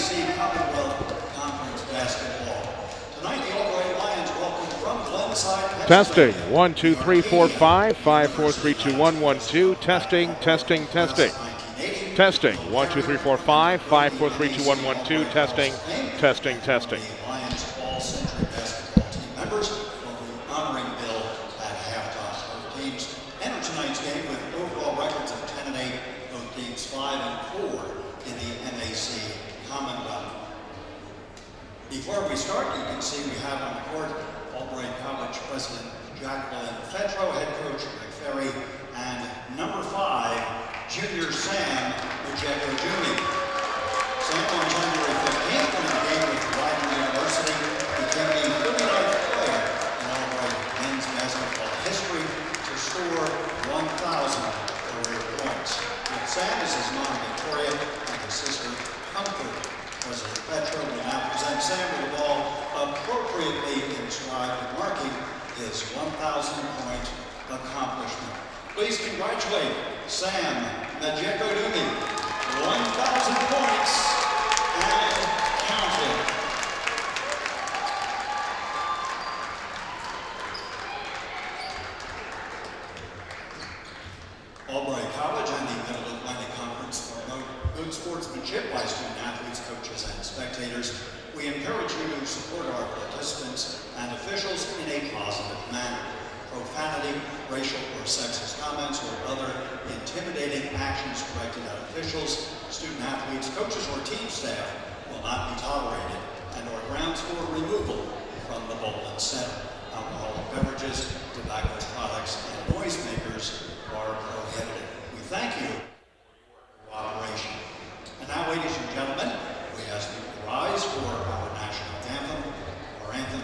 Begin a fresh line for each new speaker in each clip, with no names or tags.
MAC Commonwealth Conference basketball. Tonight, the Albright Lions welcome from Glenside,
Testing. 1, 2, 3, 4, 5. 5, 4, 3, 2, 1, 1, 2. Testing, testing, testing. Testing. 1, 2, 3, 4, 5. 5, 4, 3, 2, 1, 1, 2. Testing, testing, testing.
The Lions All-Century basketball team members will be honoring Bill at halftime. Both teams enter tonight's game with overall records of 10 and 8. Both teams 5 and 4 in the MAC Commonwealth. Before we start, you can see we have on the court Albright College President Jacqueline Fetro, head coach Rick Ferry, and number 5, junior Sam Majeko-Jumi. Sam on January 15th in a game with Rider University became the 39th player in Albright men's basketball history to score 1,000 career points. With Sam is his mom Victoria and his sister Comfort. President Petro will now present Sam with the ball appropriately inscribed, marking his 1,000-point accomplishment. Please congratulate Sam Majeko-Jumi, 1,000 points and counting. Albright College and the Middle Atlantic Conference promote good sportsmanship by student athletes, coaches, and spectators. We encourage you to support our participants and officials in a positive manner. Profanity, racial or sexist comments, or other intimidating actions directed at officials, student athletes, coaches, or team staff will not be tolerated and are grounds for removal from the Bowling Center. Alcoholic beverages, tobacco products, and noisemakers are prohibited. We thank you for your cooperation. And now, ladies and gentlemen, we ask you to rise for our national anthem, our anthem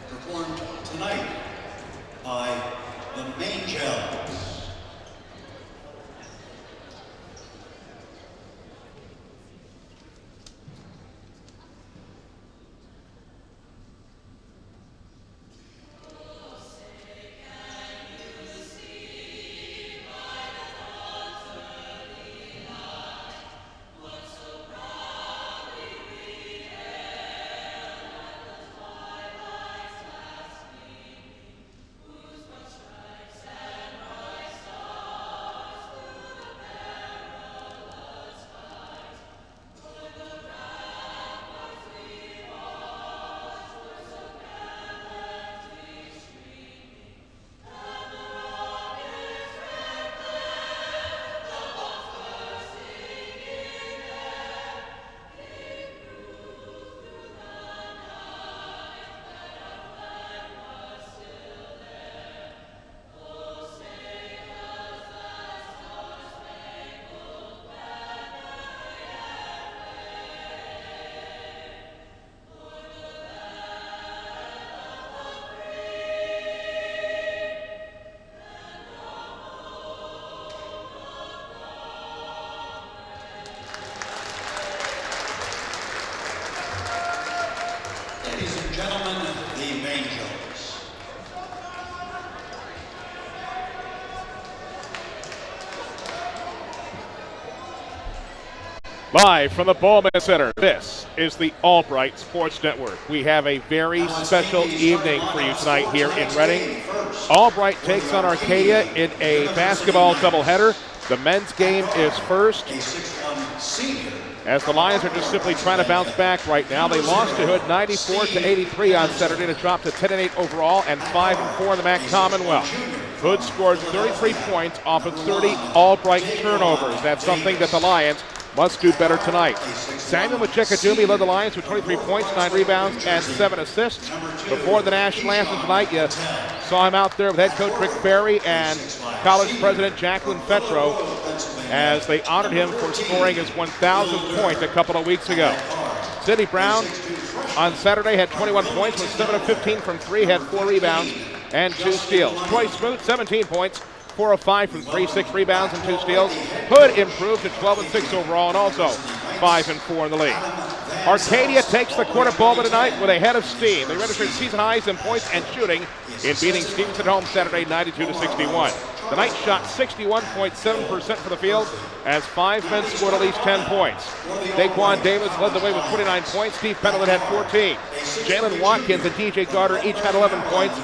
performed tonight by the Mangels. Ladies and gentlemen, the Mangels.
Live from the Bowling Center, this is the Albright Sports Network. We have a very special evening for you tonight here in Reading. Albright takes on Arcadia in a basketball doubleheader. The men's game is first, as the Lions are just simply trying to bounce back right now. They lost to Hood 94-83 on Saturday to drop to 10 and 8 overall and 5 and 4 in the MAC Commonwealth. Hood scored 33 points off of 30 Albright turnovers. That's something that the Lions must do better tonight. Samuel Majeko-Jumi led the Lions with 23 points, 9 rebounds, and 7 assists. Before the national anthem tonight, you saw him out there with head coach Rick Ferry and college president Jacqueline Fetro as they honored him for scoring his 1,000th point a couple of weeks ago. Sidney Brown on Saturday had 21 points, was 7 of 15 from 3, had 4 rebounds and 2 steals. Troy Smoot, 17 points, 4 of 5 from 3, 6 rebounds and 2 steals. Hood improved to 12 and 6 overall and also 5 and 4 in the league. Arcadia takes the quarter Bowman tonight with a head of steam. They registered season highs in points and shooting in beating Stevens at home Saturday 92-61. The Knights shot 61.7% for the field as 5 men scored at least 10 points. Daquan Davis led the way with 29 points. Steve Pendleton had 14. Jalen Watkins and DJ Gardner each had 11 points,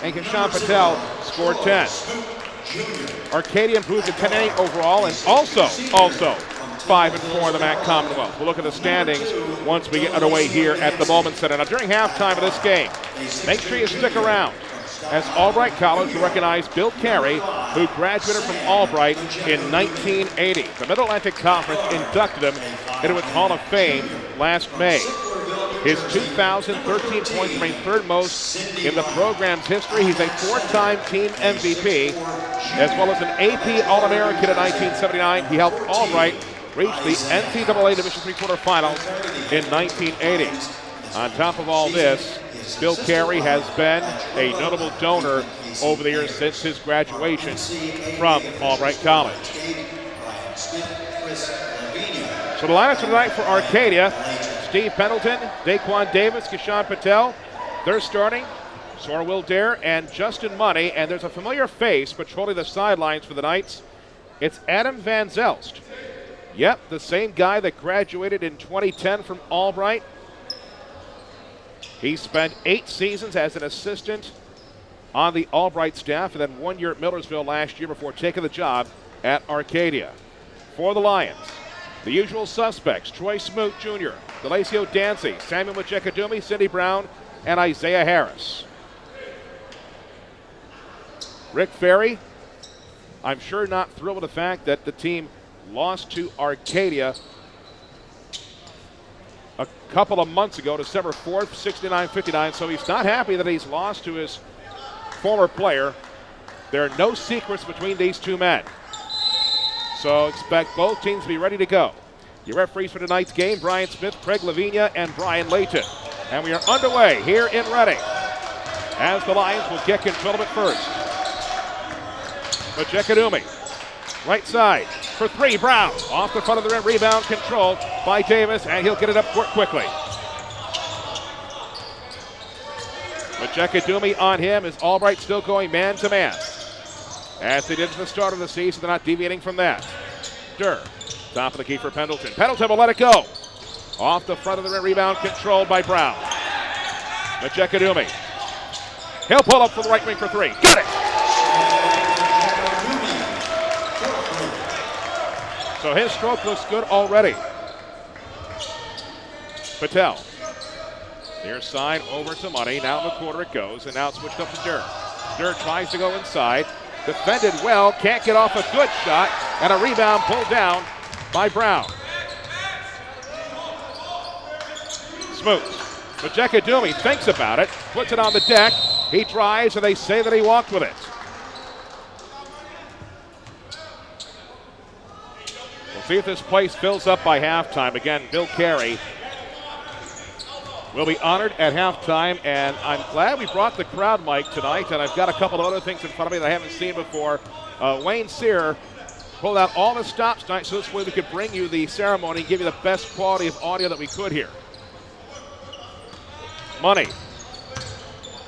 and Kishan Patel scored 10. Arcadia improved to 10-8 overall, and also 5-4 in the MAC Commonwealth. We'll look at the standings once we get underway here at the Bowman Center. Now, during halftime of this game, make sure you stick around as Albright College will recognize Bill Carey, who graduated from Albright in 1980. The Mid-Atlantic Conference inducted him into its Hall of Fame last May. His 2013 points remain third most in the program's history. He's a 4-time team MVP, as well as an AP All-American in 1979. He helped Albright reach the NCAA Division III quarterfinals in 1980. On top of all this, Bill Carey has been a notable donor over the years since his graduation from Albright College. So the lineups tonight for Arcadia: Steve Pendleton, Daquan Davis, Kishan Patel. They're starting. Sora Wilder and Justin Money, and there's a familiar face patrolling the sidelines for the Knights. It's Adam Van Zelst. Yep, the same guy that graduated in 2010 from Albright. He spent 8 seasons as an assistant on the Albright staff and then 1 year at Millersville last year before taking the job at Arcadia. For the Lions, the usual suspects: Troy Smoot Jr., Delasio Dancy, Samuel Machekadumi, Cindy Brown, and Isaiah Harris. Rick Ferry, I'm sure not thrilled with the fact that the team lost to Arcadia a couple of months ago, December 4th, 69-59, so he's not happy that he's lost to his former player. There are no secrets between these two men, so expect both teams to be ready to go. Your referees for tonight's game: Brian Smith, Craig Lavinia, and Brian Layton. And we are underway here in Reading as the Lions will get control of it first. Machekadumi, right side for 3, Brown. Off the front of the rim, rebound controlled by Davis, and he'll get it up court quickly. Machekadumi on him as Albright still going man-to-man. As they did at the start of the season, they're not deviating from that. Durr, top of the key for Pendleton. Pendleton will let it go. Off the front of the rim, rebound controlled by Brown. Machekadumi. He'll pull up for the right wing for 3. Got it! So his stroke looks good already. Patel. Near side over to Money. Now in the quarter it goes, and now it's switched up to Durr. Durr tries to go inside. Defended well, can't get off a good shot, and a rebound pulled down by Brown. Smoot. Machekadumi thinks about it, puts it on the deck. He drives, and they say that he walked with it. We'll see if this place fills up by halftime. Again, Bill Carey will be honored at halftime, and I'm glad we brought the crowd mic tonight, and I've got a couple of other things in front of me that I haven't seen before. Wayne Sear pulled out all the stops tonight, so this way we could bring you the ceremony and give you the best quality of audio that we could here. Money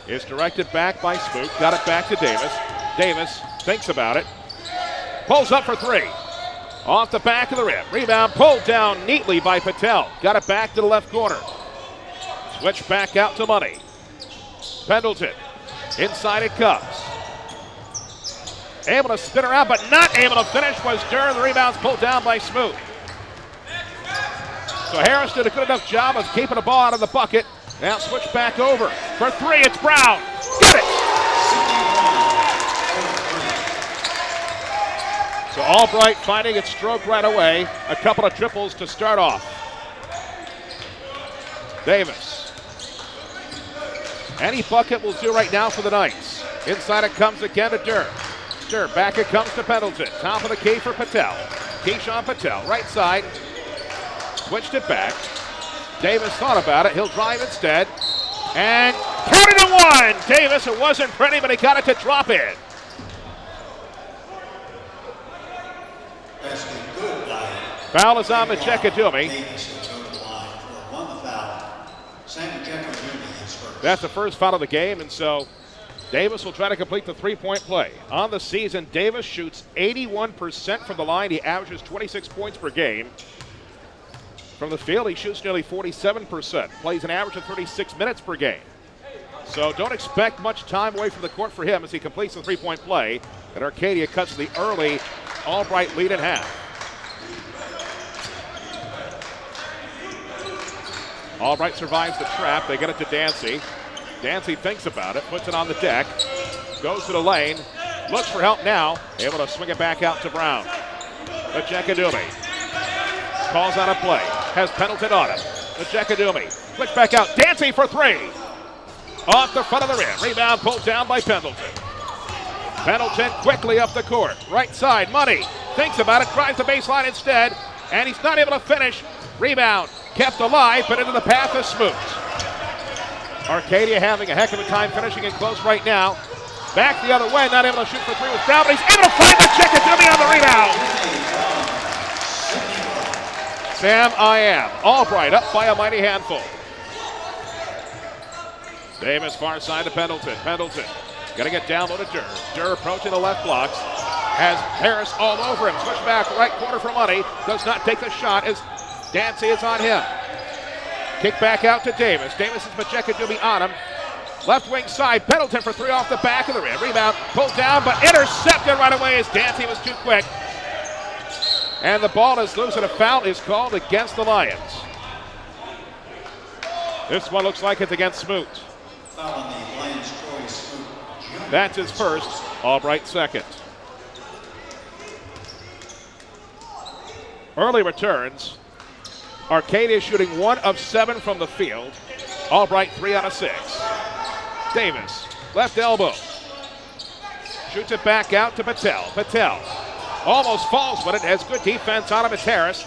is directed back by Smoot. Got it back to Davis. Davis thinks about it. Pulls up for 3. Off the back of the rim. Rebound pulled down neatly by Patel. Got it back to the left corner. Switch back out to Money. Pendleton. Inside it comes. Able to spin around, but not able to finish was Durr. The rebound's pulled down by Smoot. So Harris did a good enough job of keeping the ball out of the bucket. Now switch back over. For 3, it's Brown. Got it! So Albright finding its stroke right away. A couple of triples to start off. Davis. Any bucket will do right now for the Knights. Inside it comes again to Durr. Durr, back it comes to Pendleton. Top of the key for Patel. Keyshawn Patel, right side. Switched it back. Davis thought about it. He'll drive instead. And count it to 1. Davis, it wasn't pretty, but he got it to drop in. Foul is on Machekadumi.
is first.
That's the first foul of the game, and so Davis will try to complete the three-point play. On the season, Davis shoots 81% from the line. He averages 26 points per game. From the field, he shoots nearly 47%. Plays an average of 36 minutes per game. So don't expect much time away from the court for him as he completes the three-point play. And Arcadia cuts the early Albright lead in half. Albright survives the trap. They get it to Dancy. Dancy thinks about it, puts it on the deck, goes to the lane, looks for help now, able to swing it back out to Brown. Ejekadumi calls on a play, has Pendleton on him. Ejekadumi flicks back out, Dancy for three. Off the front of the rim, rebound pulled down by Pendleton. Pendleton quickly up the court, right side, Money thinks about it, tries the baseline instead, and he's not able to finish. Rebound kept alive, but into the path of Smoot. Arcadia having a heck of a time finishing it close right now. Back the other way, not able to shoot for three with Brown, but he's able to find Ejekadumi on the rebound. Sam I am. Albright up by a mighty handful. Davis far side to Pendleton. Pendleton gonna get down low to Durr. Durr approaching the left blocks. Has Harris all over him. Switch back right corner for Money. Does not take the shot as Dancy is on him. Kick back out to Davis. Davis is Ejekadumi on him. Left wing side, Pendleton for three off the back of the rim. Rebound pulled down, but intercepted right away as Dancy was too quick. And the ball is loose and a foul is called against the Lions. This one looks like it's against Smoot.
Foul on the Lions, Troy Smoot Jr.
That's his first, Albright second. Early returns. Arcadia shooting 1 of 7 from the field. Albright 3 out of 6. Davis, left elbow. Shoots it back out to Patel. Patel almost falls with it. Has good defense on him. It's Harris.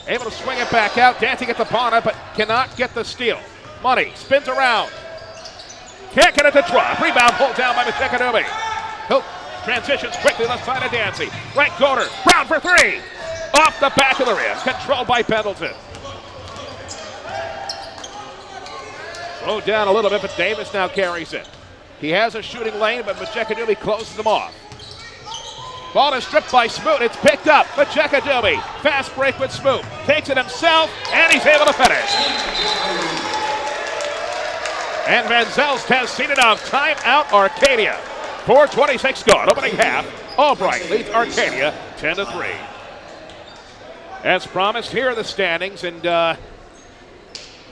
Able to swing it back out. Dancy gets upon it, but cannot get the steal. Money spins around. Can't get it to drop. Rebound pulled down by Ejekadumi. Hope transitions quickly left side of Dancy. Right corner. Brown for three. Off the back of the rim. Controlled by Pendleton. Slowed down a little bit, but Davis now carries it. He has a shooting lane, but Ejekadumi closes them off. Ball is stripped by Smoot. It's picked up. Ejekadumi. Fast break with Smoot. Takes it himself, and he's able to finish. And Manzel's has seen enough. Timeout Arcadia. 4:26 gone. Opening half. Albright leads Arcadia 10-3. As promised, here are the standings, and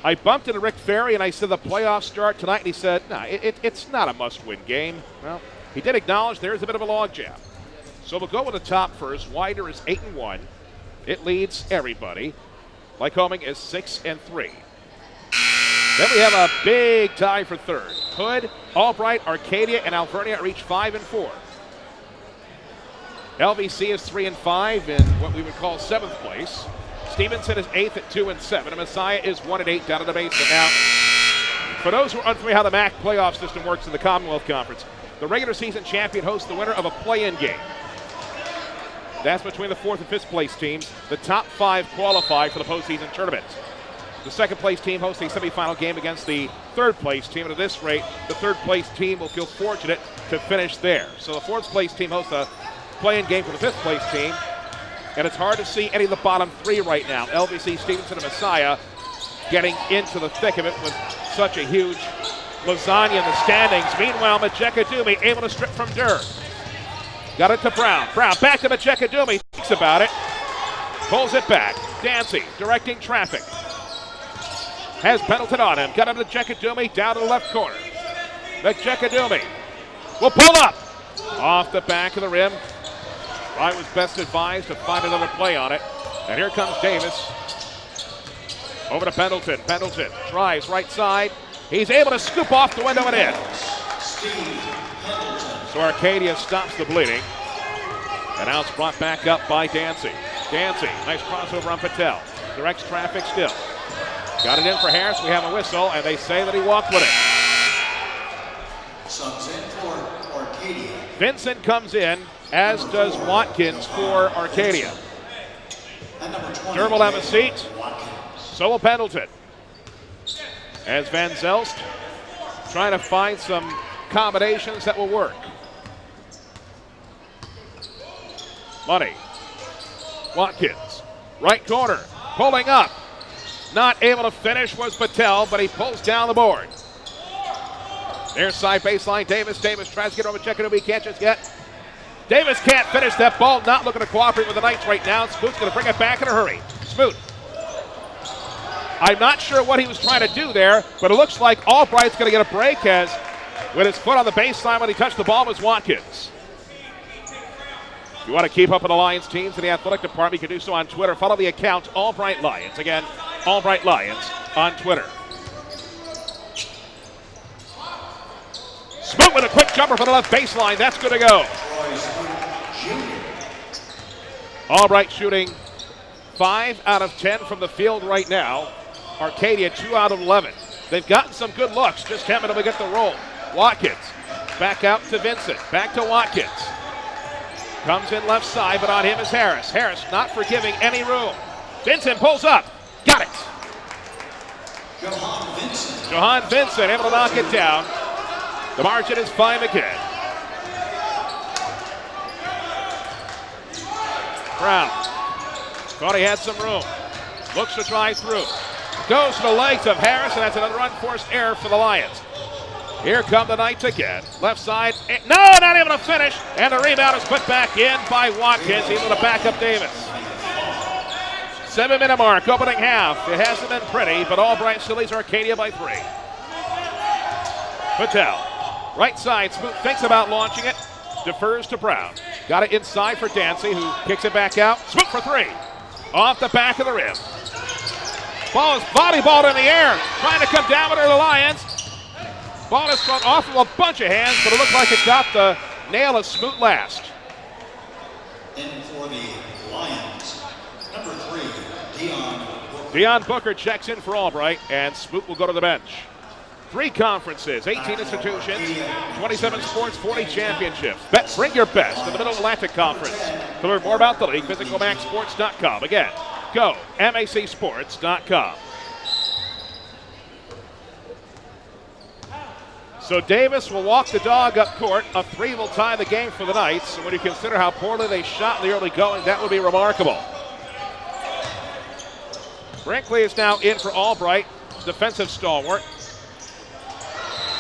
I bumped into Rick Ferry and I said the playoffs start tonight, and he said, no, it's not a must-win game. Well, he did acknowledge there's a bit of a logjam. So we'll go with the top first. Wider is 8-1. It leads everybody. Lycoming is 6-3. Then we have a big tie for third. Hood, Albright, Arcadia, and Alvernia are each 5-4. LVC is 3-5 in what we would call 7th place. Stevenson is 8th at 2-7, and Messiah is 1-8 down in the basement. Now, for those who are unfamiliar how the MAC playoff system works in the Commonwealth Conference, the regular season champion hosts the winner of a play-in game. That's between the 4th and 5th place teams. The top 5 qualify for the postseason tournament. The 2nd place team hosts a semifinal game against the 3rd place team, and at this rate, the 3rd place team will feel fortunate to finish there. So the 4th place team hosts a play-in game for the 5th place team. And it's hard to see any of the bottom 3 right now. LVC, Stevenson, and Messiah getting into the thick of it with such a huge lasagna in the standings. Meanwhile, Ejekadumi able to strip from Durr. Got it to Brown. Brown back to Ejekadumi. Thinks about it. Pulls it back. Dancy directing traffic. Has Pendleton on him. Got him to Ejekadumi down to the left corner. Ejekadumi will pull up. Off the back of the rim. I was best advised to find another play on it. And here comes Davis. Over to Pendleton. Pendleton tries right side. He's able to scoop off the window and in. So Arcadia stops the bleeding. And now it's brought back up by Dancy. Dancy, nice crossover on Patel. Directs traffic still. Got it in for Harris. We have a whistle, and they say that he walked with it.
Subs in for Arcadia.
Vincent comes in, as does Watkins for Arcadia.
And number 20,
Durr will have a seat. So will Pendleton. as Van Zelst trying to find some combinations that will work. Money. Watkins, right corner, pulling up. Not able to finish was Patel, but he pulls down the board. Near side baseline, Davis. Davis tries to get over Checkanubi. He can't just get. Davis can't finish that ball. Not looking to cooperate with the Knights right now. Smoot's going to bring it back in a hurry. Smoot. I'm not sure what he was trying to do there, but it looks like Albright's going to get a break as with his foot on the baseline when he touched the ball was Watkins. If you want to keep up with the Lions teams in the athletic department, you can do so on Twitter. Follow the account Albright Lions. Again, Albright Lions on Twitter. Smoot with a quick jumper for the left baseline. That's good to go. Albright shooting 5 out of 10 from the field right now. Arcadia 2 out of 11. They've gotten some good looks, just haven't been able to get the roll. Watkins back out to Vincent. Back to Watkins. Comes in left side, but on him is Harris. Harris not forgiving any room. Vincent pulls up. Got it. Johan Vincent able to knock it down. The margin is 5 again. Brown thought he had some room. Looks to drive through. Goes to the legs of Harris, and that's another unforced error for the Lions. Here come the Knights again. Left side. No, not able to finish. And the rebound is put back in by Watkins. Able to back up Davis. 7-minute mark, opening half. It hasn't been pretty, but Albright still leads Arcadia by 3. Patel. Right side. Smoot thinks about launching it. Defers to Brown. Got it inside for Dancy, who kicks it back out. Smoot for 3. Off the back of the rim. Ball is volleyballed in the air. Trying to come down with the Lions. Ball is thrown off of a bunch of hands, but it looked like it got the nail of Smoot last.
In for the Lions, number 3,
Deion Booker checks in for Albright, and Smoot will go to the bench. 3 conferences, 18 institutions, 27 sports, 40 championships. Bring your best in the Middle Atlantic Conference. To learn more about the league, visit GoMaxSports.com. Again, go MACSports.com. So Davis will walk the dog up court. A 3 will tie the game for the Knights. And when you consider how poorly they shot in the early going, that would be remarkable. Brinkley is now in for Albright, defensive stalwart.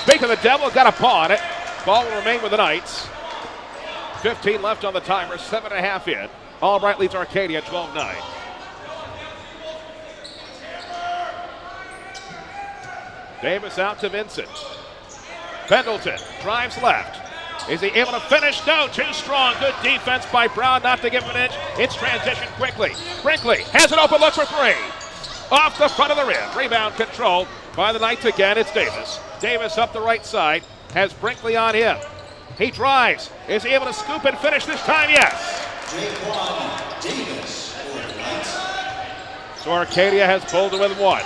Speaking of the devil, got a paw on it. Ball will remain with the Knights. 15 left on the timer, 7.5 in. Albright leads Arcadia 12-9. Davis out to Vincent. Pendleton drives left. Is he able to finish? No, too strong. Good defense by Brown not to give him an inch. It's transition quickly. Brinkley has an open look for 3. Off the front of the rim. Rebound controlled by the Knights again. It's Davis. Davis up the right side. Has Brinkley on him. He drives. Is he able to scoop and finish this time? Yes.
Davis for the Knights.
So Arcadia has pulled it with 1.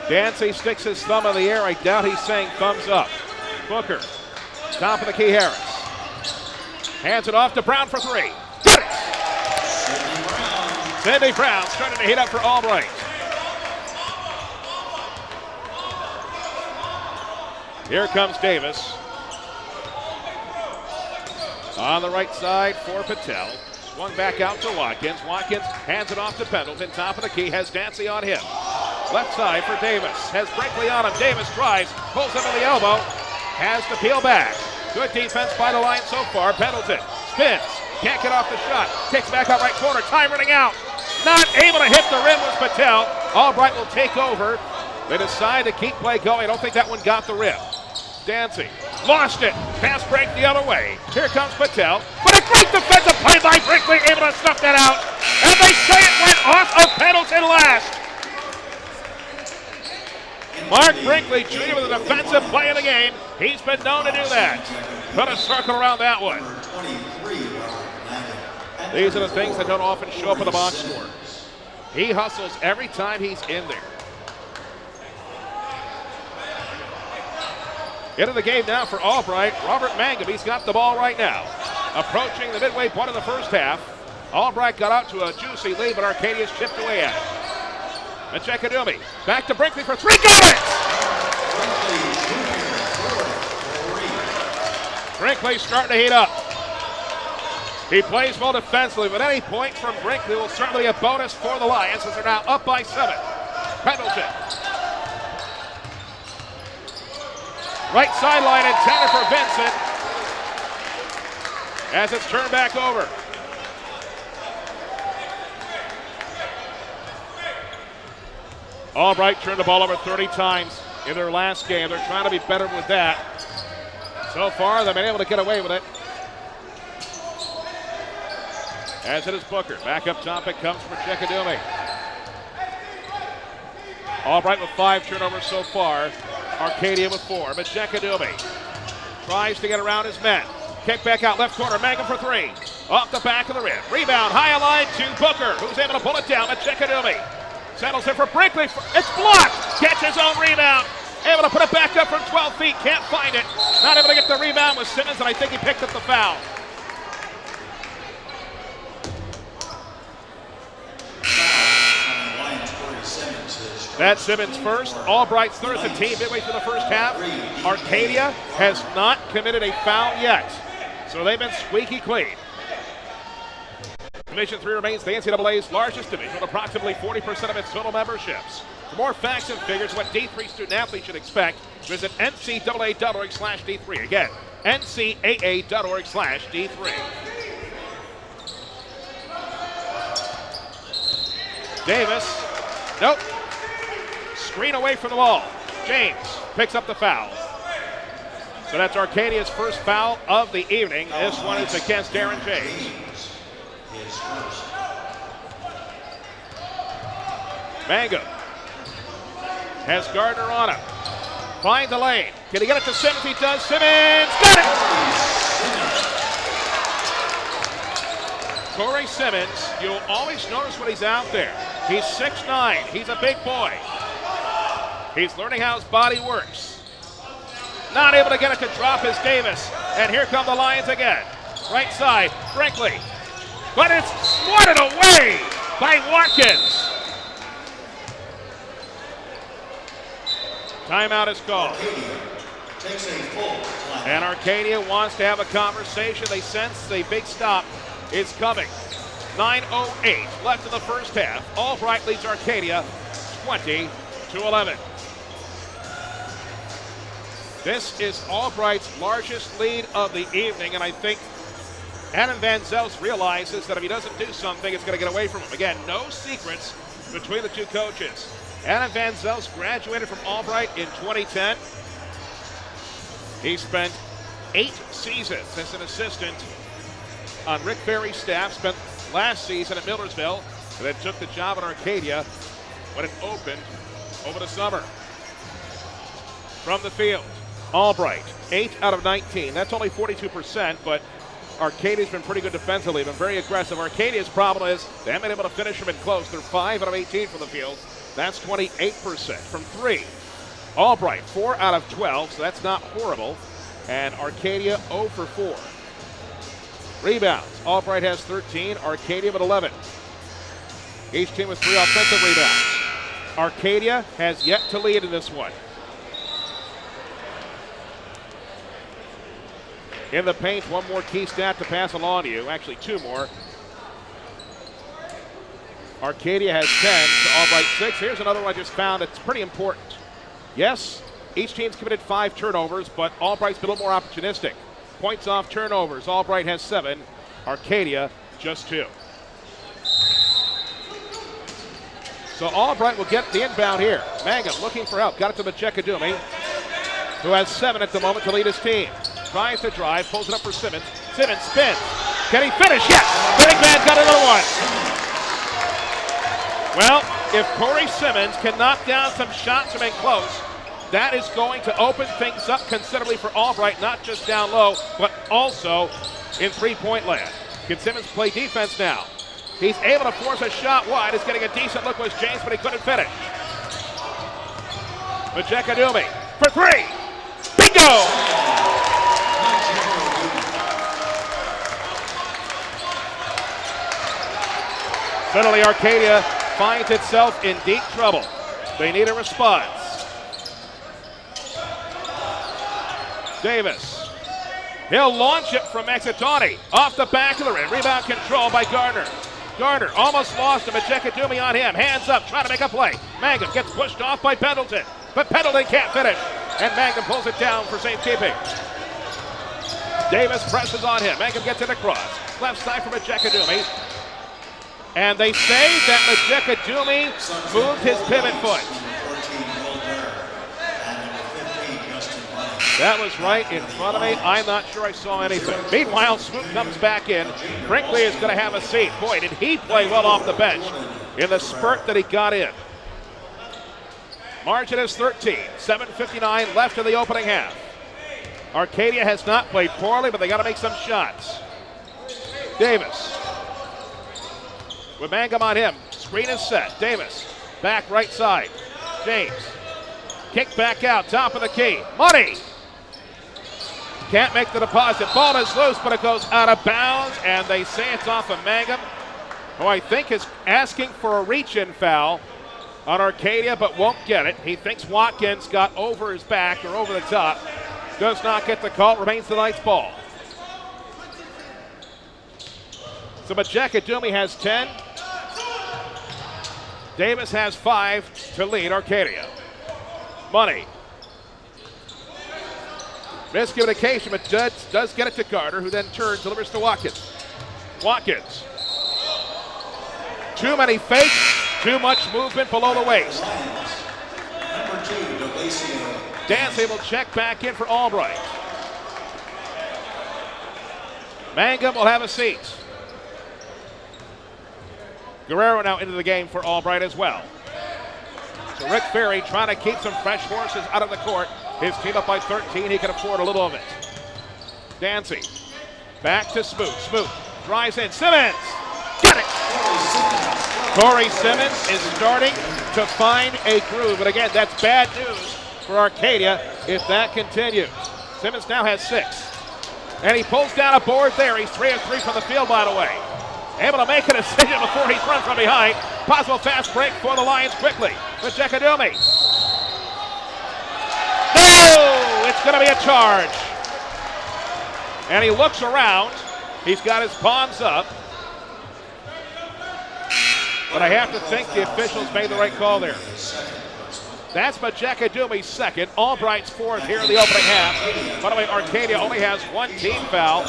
Dancy sticks his thumb in the air. I doubt he's saying thumbs up. Booker, top of the key, Harris. Hands it off to Brown for 3. Got it! Sidney Brown starting to heat up for Albright. Here comes Davis. On the right side for Patel. Swung back out to Watkins. Watkins hands it off to Pendleton. Top of the key, has Dancy on him. Left side for Davis. Has Brinkley on him. Davis drives. Pulls him to the elbow. Has to peel back. Good defense by the Lions so far. Pendleton spins. Can't get off the shot. Kicks back out right corner. Time running out. Not able to hit the rim was Patel. Albright will take over. They decide to keep play going. I don't think that one got the rim. Dancy lost it. Pass break the other way. Here comes Patel. But a great defensive play by Brinkley. Able to snuff that out. And they say it went off of Pendleton last. Mark Brinkley Jr. with a defensive play of the game. He's been known to do that. Put a circle around that one. These are the things that don't often show up in the box score. He hustles every time he's in there. Into the game now for Albright. Robert Mangum, he's got the ball right now. Approaching the midway point of the first half. Albright got out to a juicy lead, but Arcadia's chipped away at it. Machekadumi back to Brinkley for three. Got it! Brinkley starting to heat up. He plays well defensively, but any point from Brinkley will certainly be a bonus for the Lions as they're now up by 7. Pendleton. Right sideline intended for Vincent as it's turned back over. Albright turned the ball over 30 times in their last game. They're trying to be better with that. So far, they've been able to get away with it. As it is Booker. Back up top, it comes from Machekadumi. Albright with 5 turnovers so far. Arcadia with 4. Machekadumi tries to get around his men. Kick back out left corner. Mangum for 3. Off the back of the rim. Rebound high line to Booker, who's able to pull it down. Machekadumi settles it for Brinkley. It's blocked. Gets his own rebound. Able to put it back up from 12 feet. Can't find it. Not able to get the rebound with Simmons, and I think he picked up the foul. That's Simmons' first. Albright's third as a team midway through the first half. Arcadia has not committed a foul yet, so they've been squeaky clean. Division 3 remains the NCAA's largest division with approximately 40% of its total memberships. For more facts and figures of what D3 student athletes should expect, visit ncaa.org/D3. Again, ncaa.org/D3. Davis, nope. Screen away from the ball. James picks up the foul. So that's Arcadia's first foul of the evening. This one is against Darren James. Mangum has Gardner on him. Finds the lane. Can he get it to Simmons? He does. Simmons got it! Corey Simmons, you'll always notice when he's out there. He's 6'9". He's a big boy. He's learning how his body works. Not able to get it to drop is Davis. And here come the Lions again. Right side, Brinkley. But it's swatted away by Watkins. Timeout is called. And Arcadia wants to have a conversation. They sense the big stop is coming. 9:08 left in the first half. Albright leads Arcadia 20-11. This is Albright's largest lead of the evening, and I think Adam Van Zels realizes that if he doesn't do something, it's going to get away from him. Again, no secrets between the two coaches. Adam Van Zels graduated from Albright in 2010. He spent 8 seasons as an assistant on Rick Barry's staff, spent last season at Millersville, and then took the job at Arcadia when it opened over the summer. From the field, Albright, 8 out of 19. That's only 42%, but Arcadia's been pretty good defensively, been very aggressive. Arcadia's problem is they haven't been able to finish them in close. They're 5 out of 18 from the field. That's 28% from 3. Albright, 4 out of 12, so that's not horrible. And Arcadia 0 for 4. Rebounds, Albright has 13, Arcadia with 11. Each team with 3 offensive rebounds. Arcadia has yet to lead in this one. In the paint, one more key stat to pass along to you. Actually, 2 more. Arcadia has 10 to Albright 6. Here's another one I just found that's pretty important. Yes, each team's committed 5 turnovers, but Albright's been a little more opportunistic. Points off turnovers. Albright has 7. Arcadia just 2. So Albright will get the inbound here. Mangum looking for help. Got it to Machekadumi, who has 7 at the moment to lead his team. Tries to drive, pulls it up for Simmons. Simmons spins. Can he finish? Yes! The big man got another one. Well, if Corey Simmons can knock down some shots from in close, that is going to open things up considerably for Albright, not just down low, but also in three-point land. Can Simmons play defense now? He's able to force a shot wide. He's getting a decent look with James, but he couldn't finish. Machekadumi for 3. Bingo! Suddenly Arcadia finds itself in deep trouble. They need a response. Davis. He'll launch it from Exitani. Off the back of the rim. Rebound control by Gardner. Gardner almost lost him, but Jekadumi on him. Hands up, trying to make a play. Mangum gets pushed off by Pendleton, but Pendleton can't finish. And Mangum pulls it down for safekeeping. Davis presses on him. Mangum gets it across. Left side from Jekadumi. And they say that Jekadumi moved his pivot foot. That was right in front of me. I'm not sure I saw anything. Meanwhile, Smoot comes back in. Brinkley is going to have a seat. Boy, did he play well off the bench in the spurt that he got in. Margin is 13. 7:59 left in the opening half. Arcadia has not played poorly, but they got to make some shots. Davis. With Mangum on him. Screen is set. Davis. Back right side. James. Kick back out. Top of the key. Money. Can't make the deposit. Ball is loose, but it goes out of bounds, and they say it's off of Mangum, who I think is asking for a reach-in foul on Arcadia, but won't get it. He thinks Watkins got over his back or over the top. Does not get the call. Remains the Knights' ball. So Jekadumi has 10. Davis has 5 to lead Arcadia. Money. Miscommunication, but does get it to Carter, who then turns, delivers to Watkins. Watkins. Too many fakes, too much movement below the waist. Dancy will check back in for Albright. Mangum will have a seat. Guerrero now into the game for Albright as well. So Rick Ferry trying to keep some fresh horses out of the court. His team up by 13. He can afford a little of it. Dancy. Back to Smoot. Smoot drives in. Simmons. Got it. Corey Simmons is starting to find a groove. But again, that's bad news for Arcadia if that continues. Simmons now has 6. And he pulls down a board there. He's 3 of 3 from the field, by the way. Able to make a decision before he's run from behind. Possible fast break for the Lions quickly. With Jekadumi. No! It's going to be a charge. And he looks around. He's got his palms up. But I have to think the officials made the right call there. That's Jekadumi's second. Albright's 4th here in the opening half. By the way, Arcadia only has 1 team foul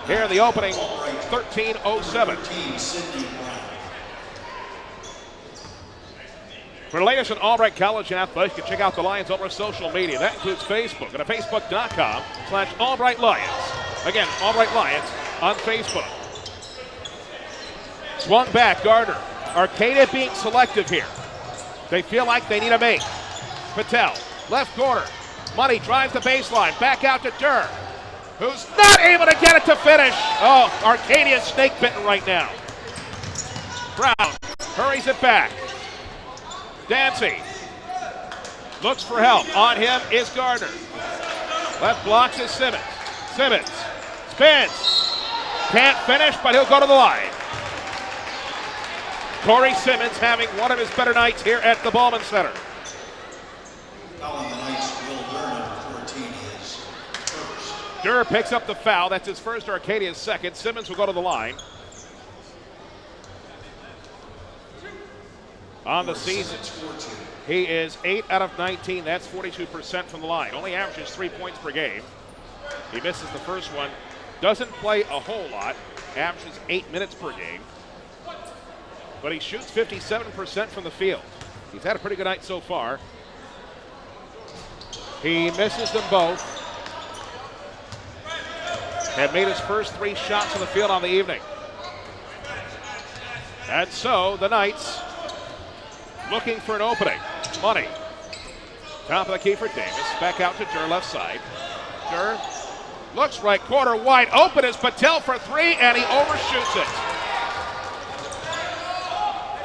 here in the opening 13:07. For the latest on Albright College and athletics, you can check out the Lions over social media. That includes Facebook at facebook.com/Albright Lions. Again, Albright Lions on Facebook. Swung back, Gardner. Arcadia being selective here. They feel like they need a make. Patel, left corner. Money drives the baseline. Back out to Durr, who's not able to get it to finish. Oh, Arcadia's snake bitten right now. Brown hurries it back. Dancy looks for help. On him is Gardner. Left blocks is Simmons. Simmons spins. Can't finish, but he'll go to the line. Corey Simmons having one of his better nights here at the Ballman Center.
Fouling the Knights, Will Durr, number 14, is first.
Durr picks up the foul. That's his first, Arcadia's second. Simmons will go to the line. On the season, he is 8 out of 19. That's 42% from the line. Only averages 3 points per game. He misses the first one. Doesn't play a whole lot. Averages 8 minutes per game. But he shoots 57% from the field. He's had a pretty good night so far. He misses them both. And made his first 3 shots from the field on the evening. And so the Knights looking for an opening. Money. Top of the key for Davis. Back out to Durr, left side. Durr looks right corner, wide open is Patel for 3, and he overshoots it.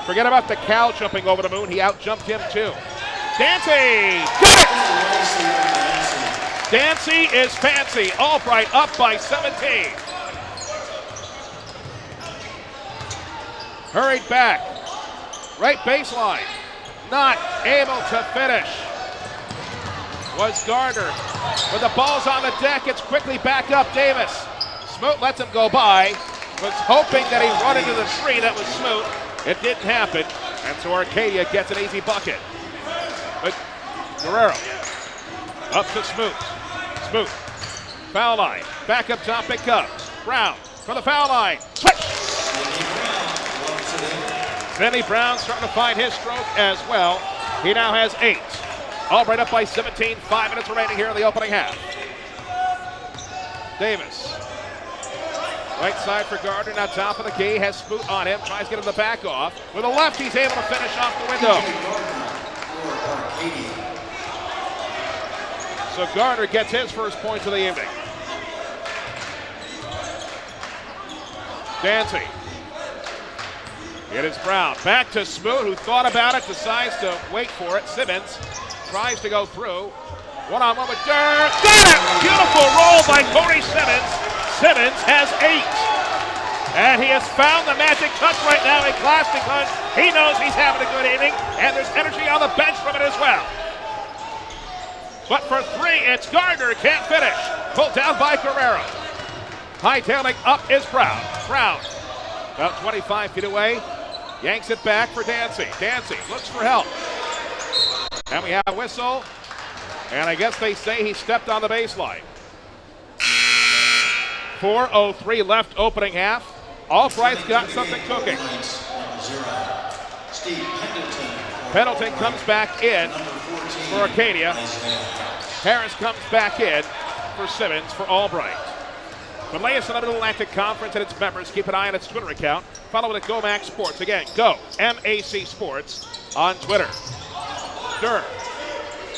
Forget about the cow jumping over the moon. He out-jumped him too. Dancy! Got it! Dancy is fancy. Albright up by 17. Hurried back. Right baseline. Not able to finish. Was Gardner. But the ball's on the deck. It's quickly back up Davis. Smoot lets him go by. Was hoping that he run into the tree. That was Smoot. It didn't happen. And so Arcadia gets an easy bucket. But Guerrero up to Smoot. Smoot. Foul line. Back up top it comes. Brown from the foul line. Switch. Vinny Brown starting to find his stroke as well. He now has 8. Albright up by 17. 5 minutes remaining here in the opening half. Davis. Right side for Gardner. Now top of the key. Has Smoot on him. Tries to get him the back off. With a left, he's able to finish off the window. So Gardner gets his first points of the evening. Dancy. It is Brown. Back to Smoot, who thought about it, decides to wait for it. Simmons tries to go through. One-on-one with Durr. Got it! Beautiful roll by Corey Simmons. Simmons has 8. And he has found the magic touch right now in class because he knows he's having a good inning, and there's energy on the bench from it as well. But for 3, it's Gardner, can't finish. Pulled down by Guerrero. Hightailing up is Brown. Brown, about 25 feet away, yanks it back for Dancy. Dancy looks for help. And we have a whistle, and I guess they say he stepped on the baseline. 4:03 left opening half. Albright's got something cooking. Pendleton comes back in for Arcadia. Harris comes back in for Simmons for Albright. The latest in the Mid-Atlantic Conference and its members, keep an eye on its Twitter account. Follow it at GoMac Sports. Again, Go MAC Sports on Twitter. Durr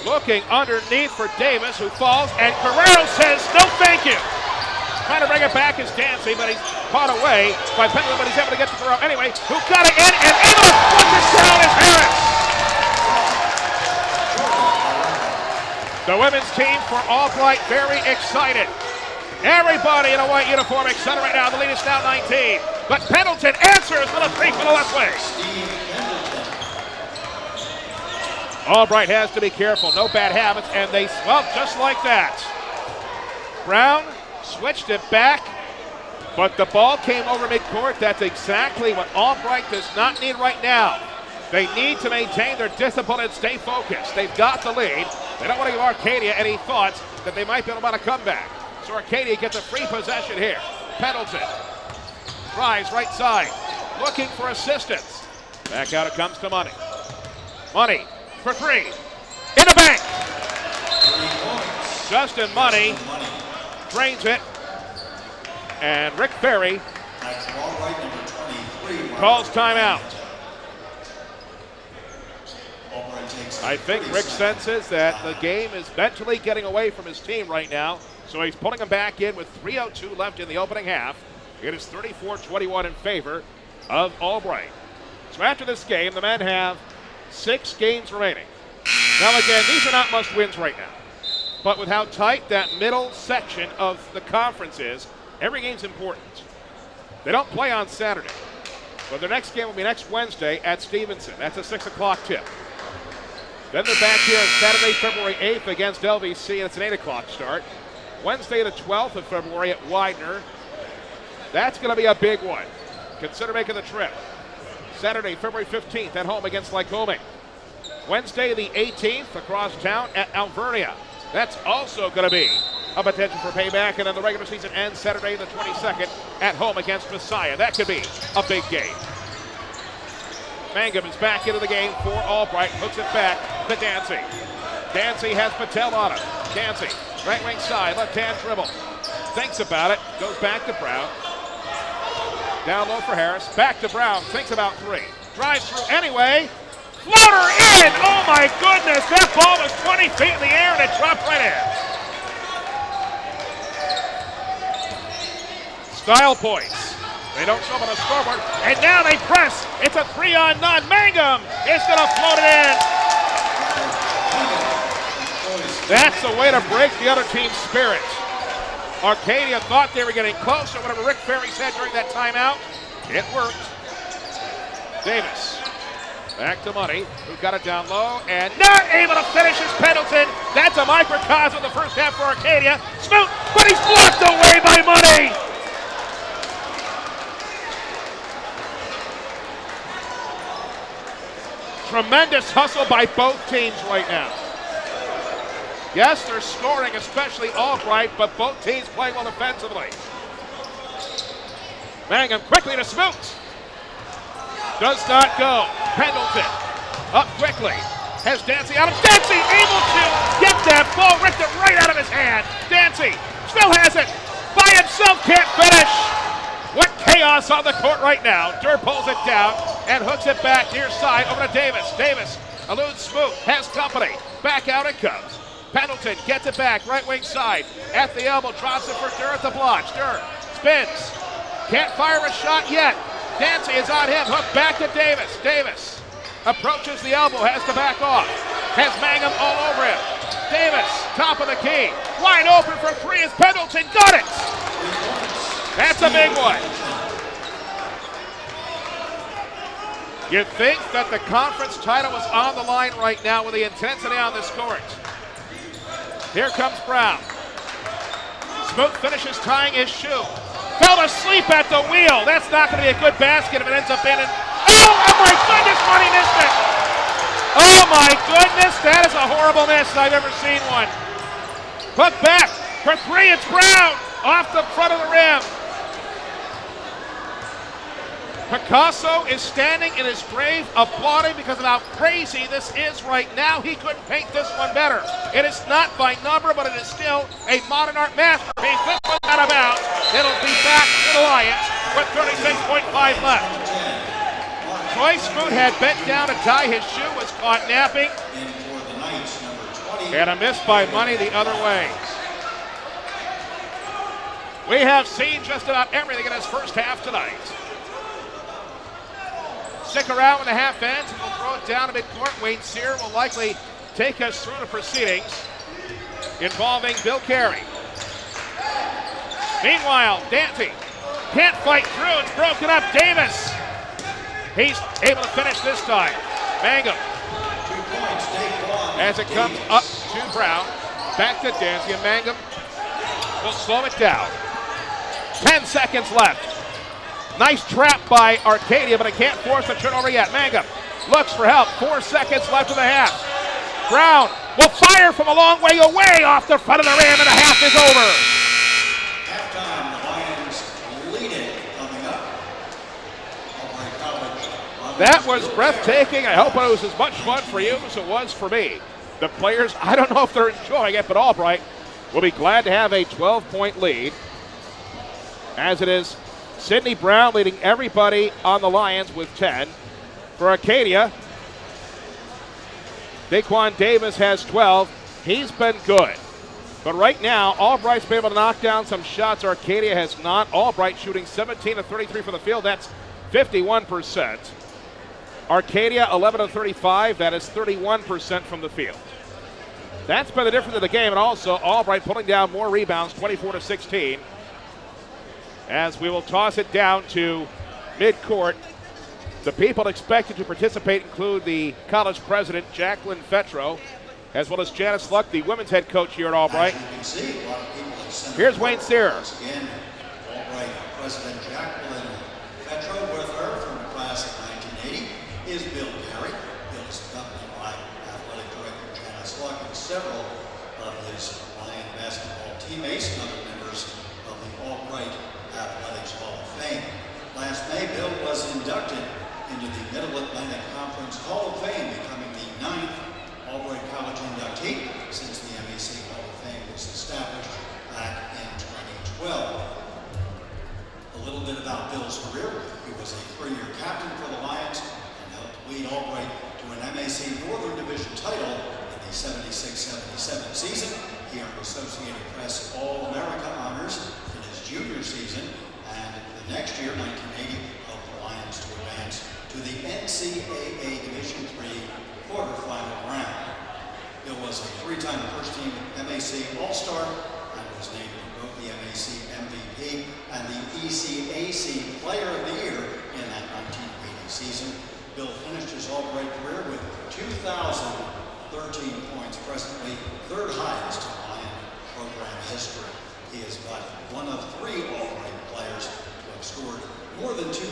looking underneath for Davis, who falls, and Guerrero says no thank you. Trying to bring it back is Dancy, but he's caught away by Pendleton, but he's able to get to Guerrero anyway, who got it in, and able to flush it down is Harris. The women's team for Albright very excited. Everybody in a white uniform excited right now. The lead is now 19. But Pendleton answers with a 3 for the left wing. Albright has to be careful. No bad habits, and they swell just like that. Brown switched it back, but the ball came over midcourt. That's exactly what Albright does not need right now. They need to maintain their discipline and stay focused. They've got the lead. They don't want to give Arcadia any thoughts that they might be able to make a comeback. So Arcadia gets a free possession here. Pendleton tries right side, looking for assistance. Back out it comes to Money. Money for 3. In the bank. Justin Money drains it. And Rick Ferry calls timeout. I think Rick senses that the game is mentally getting away from his team right now. So he's putting them back in with 3:02 left in the opening half. It is 34-21 in favor of Albright. So after this game, the men have 6 games remaining. Now again, these are not must-wins right now. But with how tight that middle section of the conference is, every game's important. They don't play on Saturday. But their next game will be next Wednesday at Stevenson. That's a 6 o'clock tip. Then they're back here on Saturday, February 8th against LVC, and it's an 8 o'clock start. Wednesday the 12th of February at Widener. That's going to be a big one. Consider making the trip. Saturday, February 15th at home against Lycoming. Wednesday the 18th across town at Alvernia. That's also going to be a potential for payback. And then the regular season ends Saturday the 22nd at home against Messiah. That could be a big game. Mangum is back into the game for Albright. Hooks it back to Dancy. Dancy has Patel on him. Dancy, right wing side, left hand dribble. Thinks about it, goes back to Brown. Down low for Harris, back to Brown, thinks about 3. Drives through anyway. Floater in! Oh my goodness, that ball was 20 feet in the air and it dropped right in. Style points. They don't show up on the scoreboard, and now they press. It's a 3-on-none. Mangum is going to float it in. That's the way to break the other team's spirit. Arcadia thought they were getting close, or whatever Rick Ferry said during that timeout. It worked. Davis Back to Money, who got it down low and not able to finish his Pendleton. That's a microcosm of the first half for Arcadia. Smoot, but he's blocked away by Money. Tremendous hustle by both teams right now. Yes, they're scoring, especially Albright, but both teams playing well defensively. Mangum quickly to Smoot. Does not go. Pendleton up quickly. Has Dancy out of Dancy able to get that ball, ripped it right out of his hand. Dancy still has it. By himself, can't finish. What chaos on the court right now. Durr pulls it down and hooks it back near side over to Davis. Davis eludes Smoot, has company. Back out it comes. Pendleton gets it back, right wing side. At the elbow, drops it for Durr at the blocks. Durr spins. Can't fire a shot yet. Dancy is on him, hooked back to Davis. Davis approaches the elbow, has to back off. Has Mangum all over him. Davis, top of the key. Wide open for three is Pendleton, got it! That's a big one. You'd think that the conference title was on the line right now with the intensity on this court. Here comes Brown. Smoot finishes tying his shoe. Fell asleep at the wheel. That's not going to be a good basket if it ends up in it. Oh my goodness, Money missed it. Oh my goodness, that is a horrible miss. I've ever seen one. Hook back for three, it's Brown. Off the front of the rim. Picasso is standing in his grave applauding because of how crazy this is right now. He couldn't paint this one better. It is not by number, but it is still a modern art masterpiece. This one's out of bounds. It'll be back to the Lions with 36.5 left. Troy Smoot had bent down to tie his shoe, was caught napping. And a miss by Money the other way. We have seen just about everything in his first half tonight. Stick around when the half ends, and we'll throw it down to midcourt. Wayne Sear will likely take us through the proceedings involving Bill Carey. Meanwhile, Dancy can't fight through. It's broken up. Davis. He's able to finish this time. Mangum. As it comes up to Brown. Back to Dancy, and Mangum will slow it down. 10 seconds left. Nice trap by Arcadia, but it can't force the turnover yet. Mangum looks for help. 4 seconds left in the half. Brown will fire from a long way away off the front of the rim, and the half is over.
Halftime, the Lions lead it coming up. Albright College.
That was breathtaking. I hope it was as much fun for you as it was for me. The players, I don't know if they're enjoying it, but Albright will be glad to have a 12-point lead. As it is Sidney Brown leading everybody on the Lions with 10. For Arcadia, Daquan Davis has 12. He's been good. But right now, Albright's been able to knock down some shots. Arcadia has not. Albright shooting 17 of 33 from the field. That's 51%. Arcadia 11 of 35. That is 31% from the field. That's been the difference of the game. And also, Albright pulling down more rebounds, 24 to 16. As we will toss it down to midcourt. The people expected to participate include the college president, Jacqueline Fetro, as well as Janice Luck, the women's head coach here at Albright. Here's Wayne Sear.
Again, Albright president Jacqueline Fetro with her from the class of 1980 is Bill Carey. Bill is accompanied by athletic director Janice Luck and several of his Lion basketball teammates and other members of the Albright Athletics Hall of Fame. Last May, Bill was inducted into the Middle Atlantic Conference Hall of Fame, becoming the 9th Albright College inductee since the MAC Hall of Fame was established back in 2012. A little bit about Bill's career. He was a 3-year captain for the Lions and helped lead Albright to an MAC Northern Division title in the 76-77 season. He earned Associated Press All-America honors in his junior season, and the next year, 1980, helped the Lions to advance to the NCAA Division III quarterfinal round. Bill was a 3-time first-team MAC All-Star and was named both the MAC MVP and the ECAC Player of the Year in that 1980 season. Bill finished his Albright career with 2,013 points, presently third highest in Lion program history. He is but one of 3 Albright players to have scored more than 2,000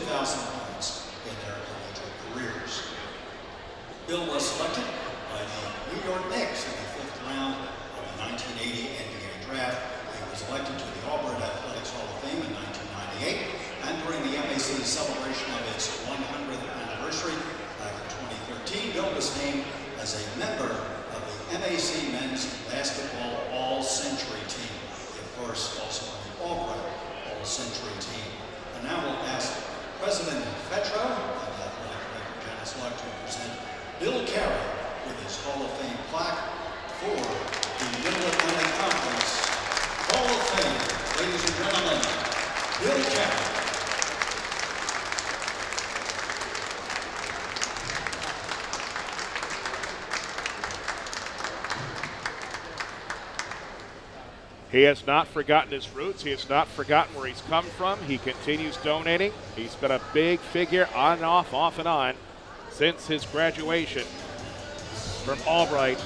points in their collegiate careers. Bill was selected by the New York Knicks in the 5th round of the 1980 NBA draft. He was elected to the Albright Athletics Hall of Fame in 1998, and during the MAC celebration of its 100th anniversary back in 2013, Bill was named as a member of the MAC Men's Basketball All-Century Team. He, of course, also on the Albright All-Century Team. And now we'll ask President Fetro and Athletic Director Janice Luck to present Bill Carey with his Hall of Fame plaque for the Middle Atlantic Conference Hall of Fame. Ladies and gentlemen, Bill Carey.
He has not forgotten his roots. He has not forgotten where he's come from. He continues donating. He's been a big figure on and off and on, since his graduation from Albright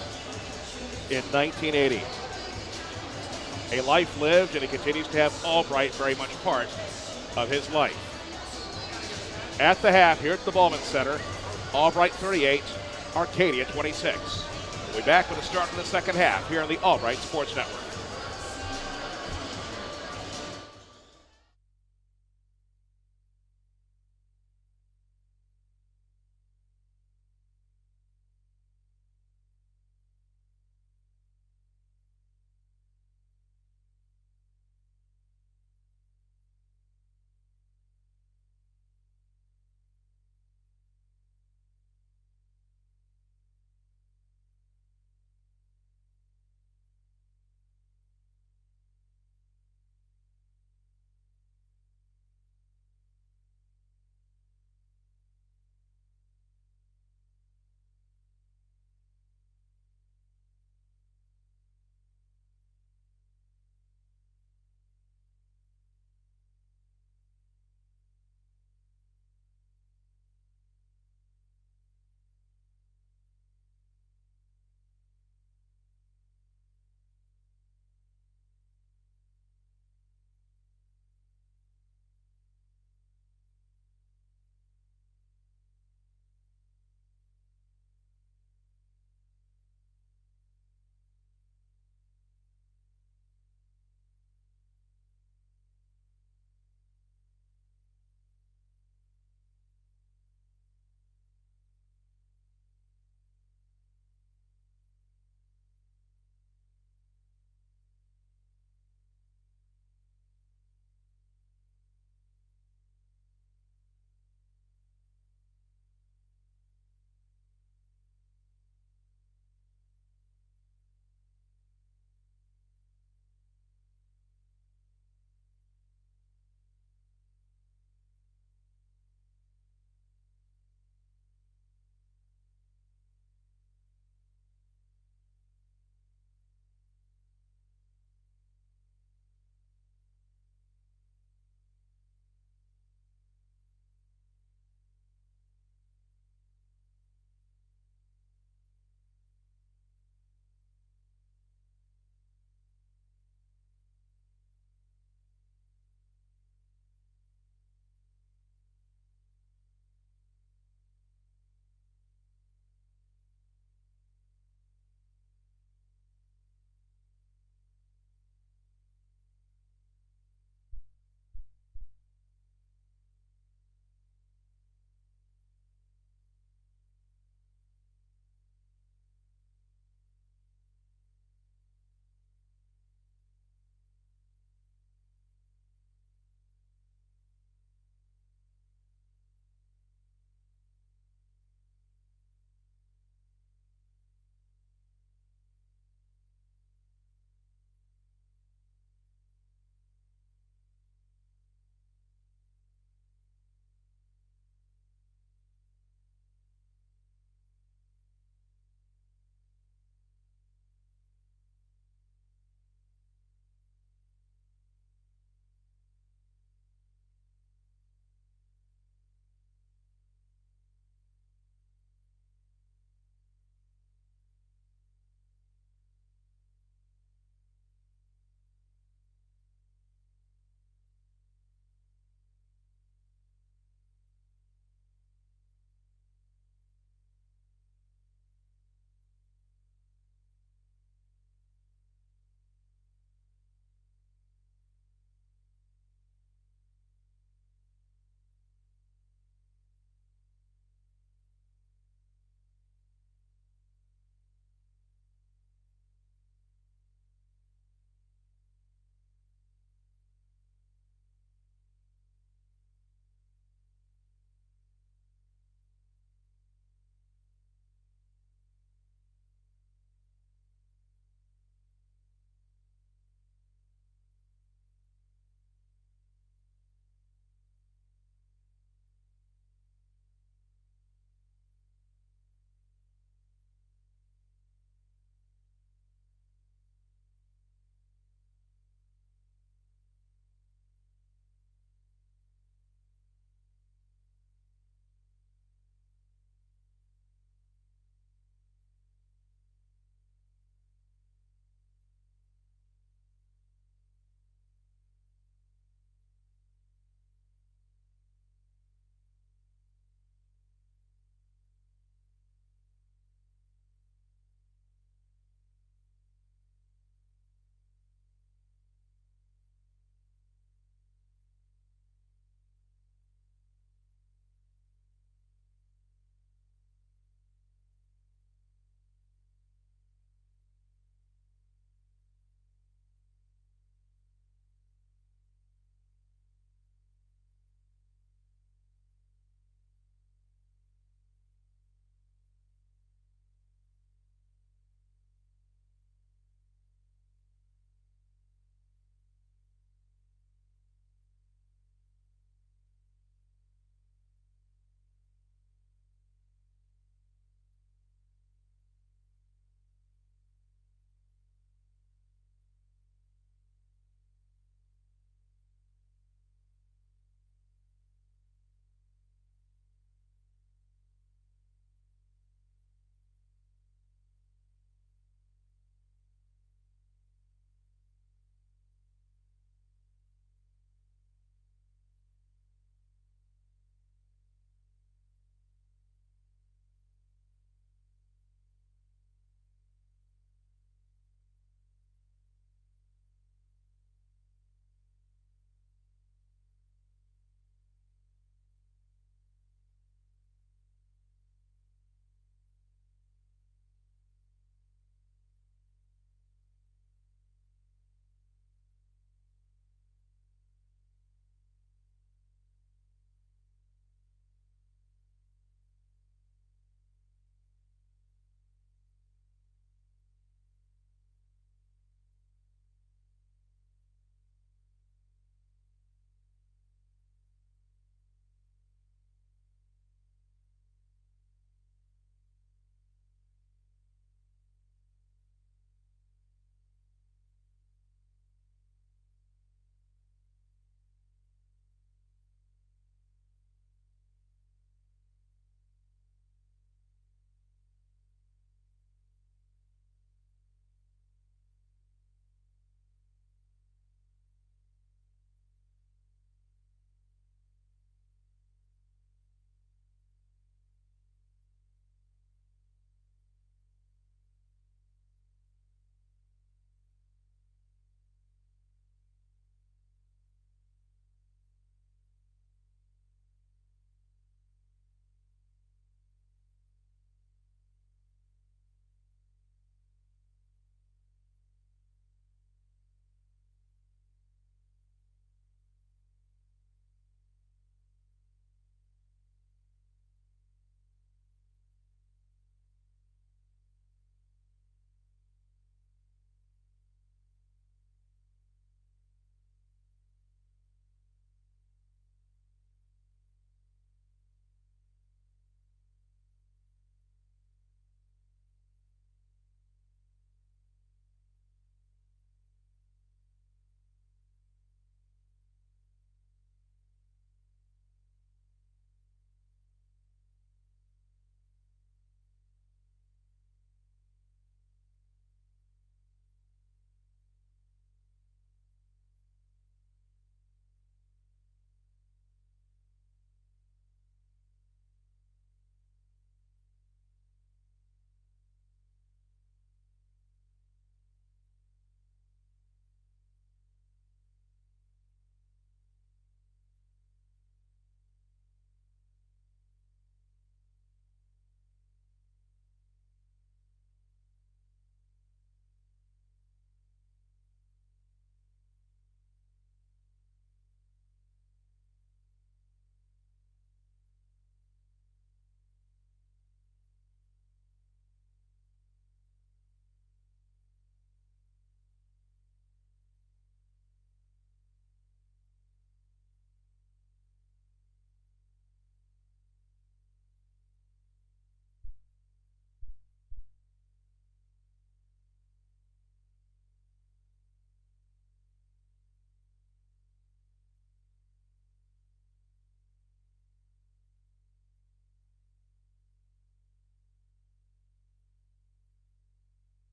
in 1980. A life lived, and he continues to have Albright very much part of his life. At the half here at the Bowman Center, Albright 38, Arcadia 26. We'll be back with the start of the second half here on the Albright Sports Network.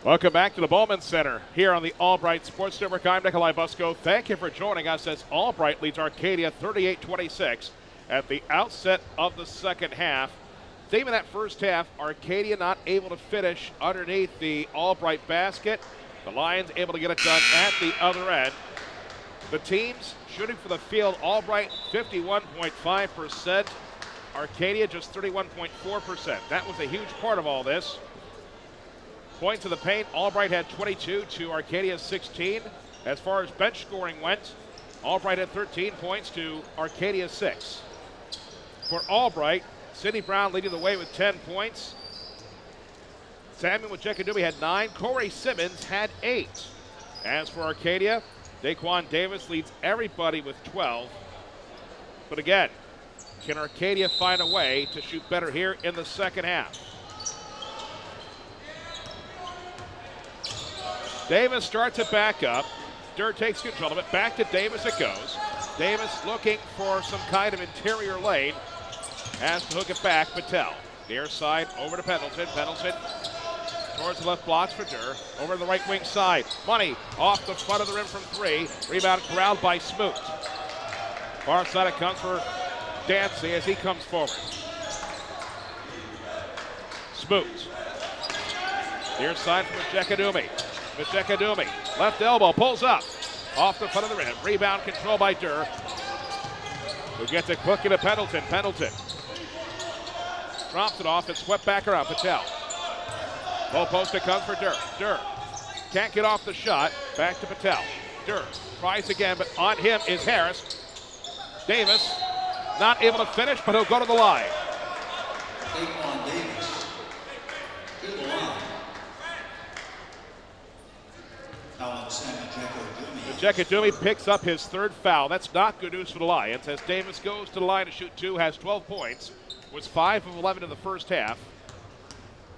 Welcome back to the Bowman Center here on the Albright Sports Network. I'm Nikolai Busko. Thank you for joining us as Albright leads Arcadia 38-26 at the outset of the second half. Theme of that first half, Arcadia not able to finish underneath the Albright basket. The Lions able to get it done at the other end. The teams shooting for the field, Albright 51.5%, Arcadia just 31.4%. That was a huge part of all this. Points to the paint, Albright had 22 to Arcadia's 16. As far as bench scoring went, Albright had 13 points to Arcadia's 6. For Albright, Sidney Brown leading the way with 10 points. Samuel Wachekadumi had 9. Corey Simmons had 8. As for Arcadia, Daquan Davis leads everybody with 12. But again, can Arcadia find a way to shoot better here in the second half? Davis starts it back up. Durr takes control of it. Back to Davis it goes. Davis looking for some kind of interior lane. Has to hook it back. Patel. Near side over to Pendleton. Pendleton towards the left, blocks for Durr. Over to the right wing side. Money off the front of the rim from 3. Rebound corralled by Smoot. Far side it comes for Dancy as he comes forward. Smoot. Near side from Wachekadumi. Wachekadumi, left elbow, pulls up. Off the front of the rim. Rebound control by Durr. Who gets it quick into Pendleton. Pendleton drops it off and swept back around. Patel. Low post it comes for Durr. Durr can't get off the shot. Back to Patel. Durr tries again, but on him is Harris. Davis not able to finish, but he'll go to the line.
Daquan Davis to the line. Foul on Samuel
Wachekadumi picks up his 3rd foul. That's not good news for the Lions as Davis goes to the line to shoot 2, has 12 points, was 5 of 11 in the first half.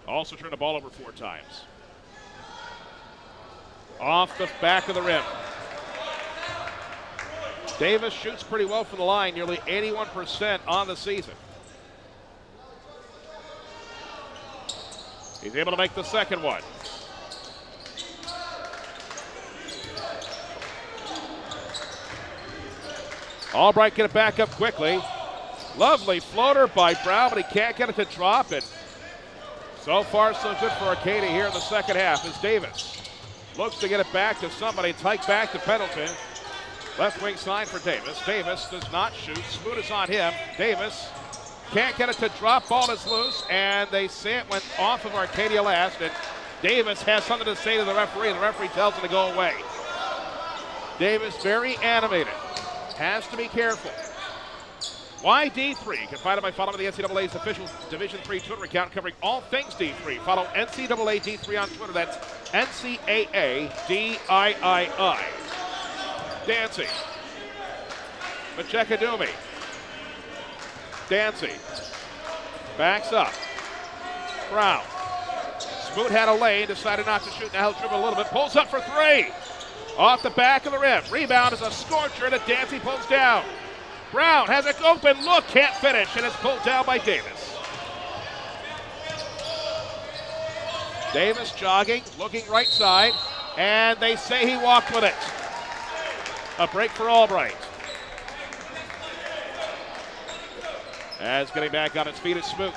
Also turned the ball over 4 times. Off the back of the rim. Davis shoots pretty well from the line, nearly 81% on the season. He's able to make the second one. Albright get it back up quickly. Lovely floater by Brown, but he can't get it to drop. And so far, so good for Arcadia here in the second half as Davis looks to get it back to somebody. It's hiked back to Pendleton. Left wing side for Davis. Davis does not shoot. Smoot is on him. Davis can't get it to drop. Ball is loose, and they say it went off of Arcadia last. And Davis has something to say to the referee, and the referee tells him to go away. Davis very animated. Has to be careful. Why D3? You can find it by following the NCAA's official Division III Twitter account covering all things D3. Follow NCAA D3 on Twitter. That's NCAA DIII. Dancy. Wachekadumi. Dancy. Backs up. Brown. Smoot had a lane, decided not to shoot. Now he'll dribble a little bit. Pulls up for 3. Off the back of the rim. Rebound is a scorcher that Dancy pulls down. Brown has an open look, can't finish, and it's pulled down by Davis. Davis jogging, looking right side, and they say he walked with it. A break for Albright. As getting back on its feet is Smoot.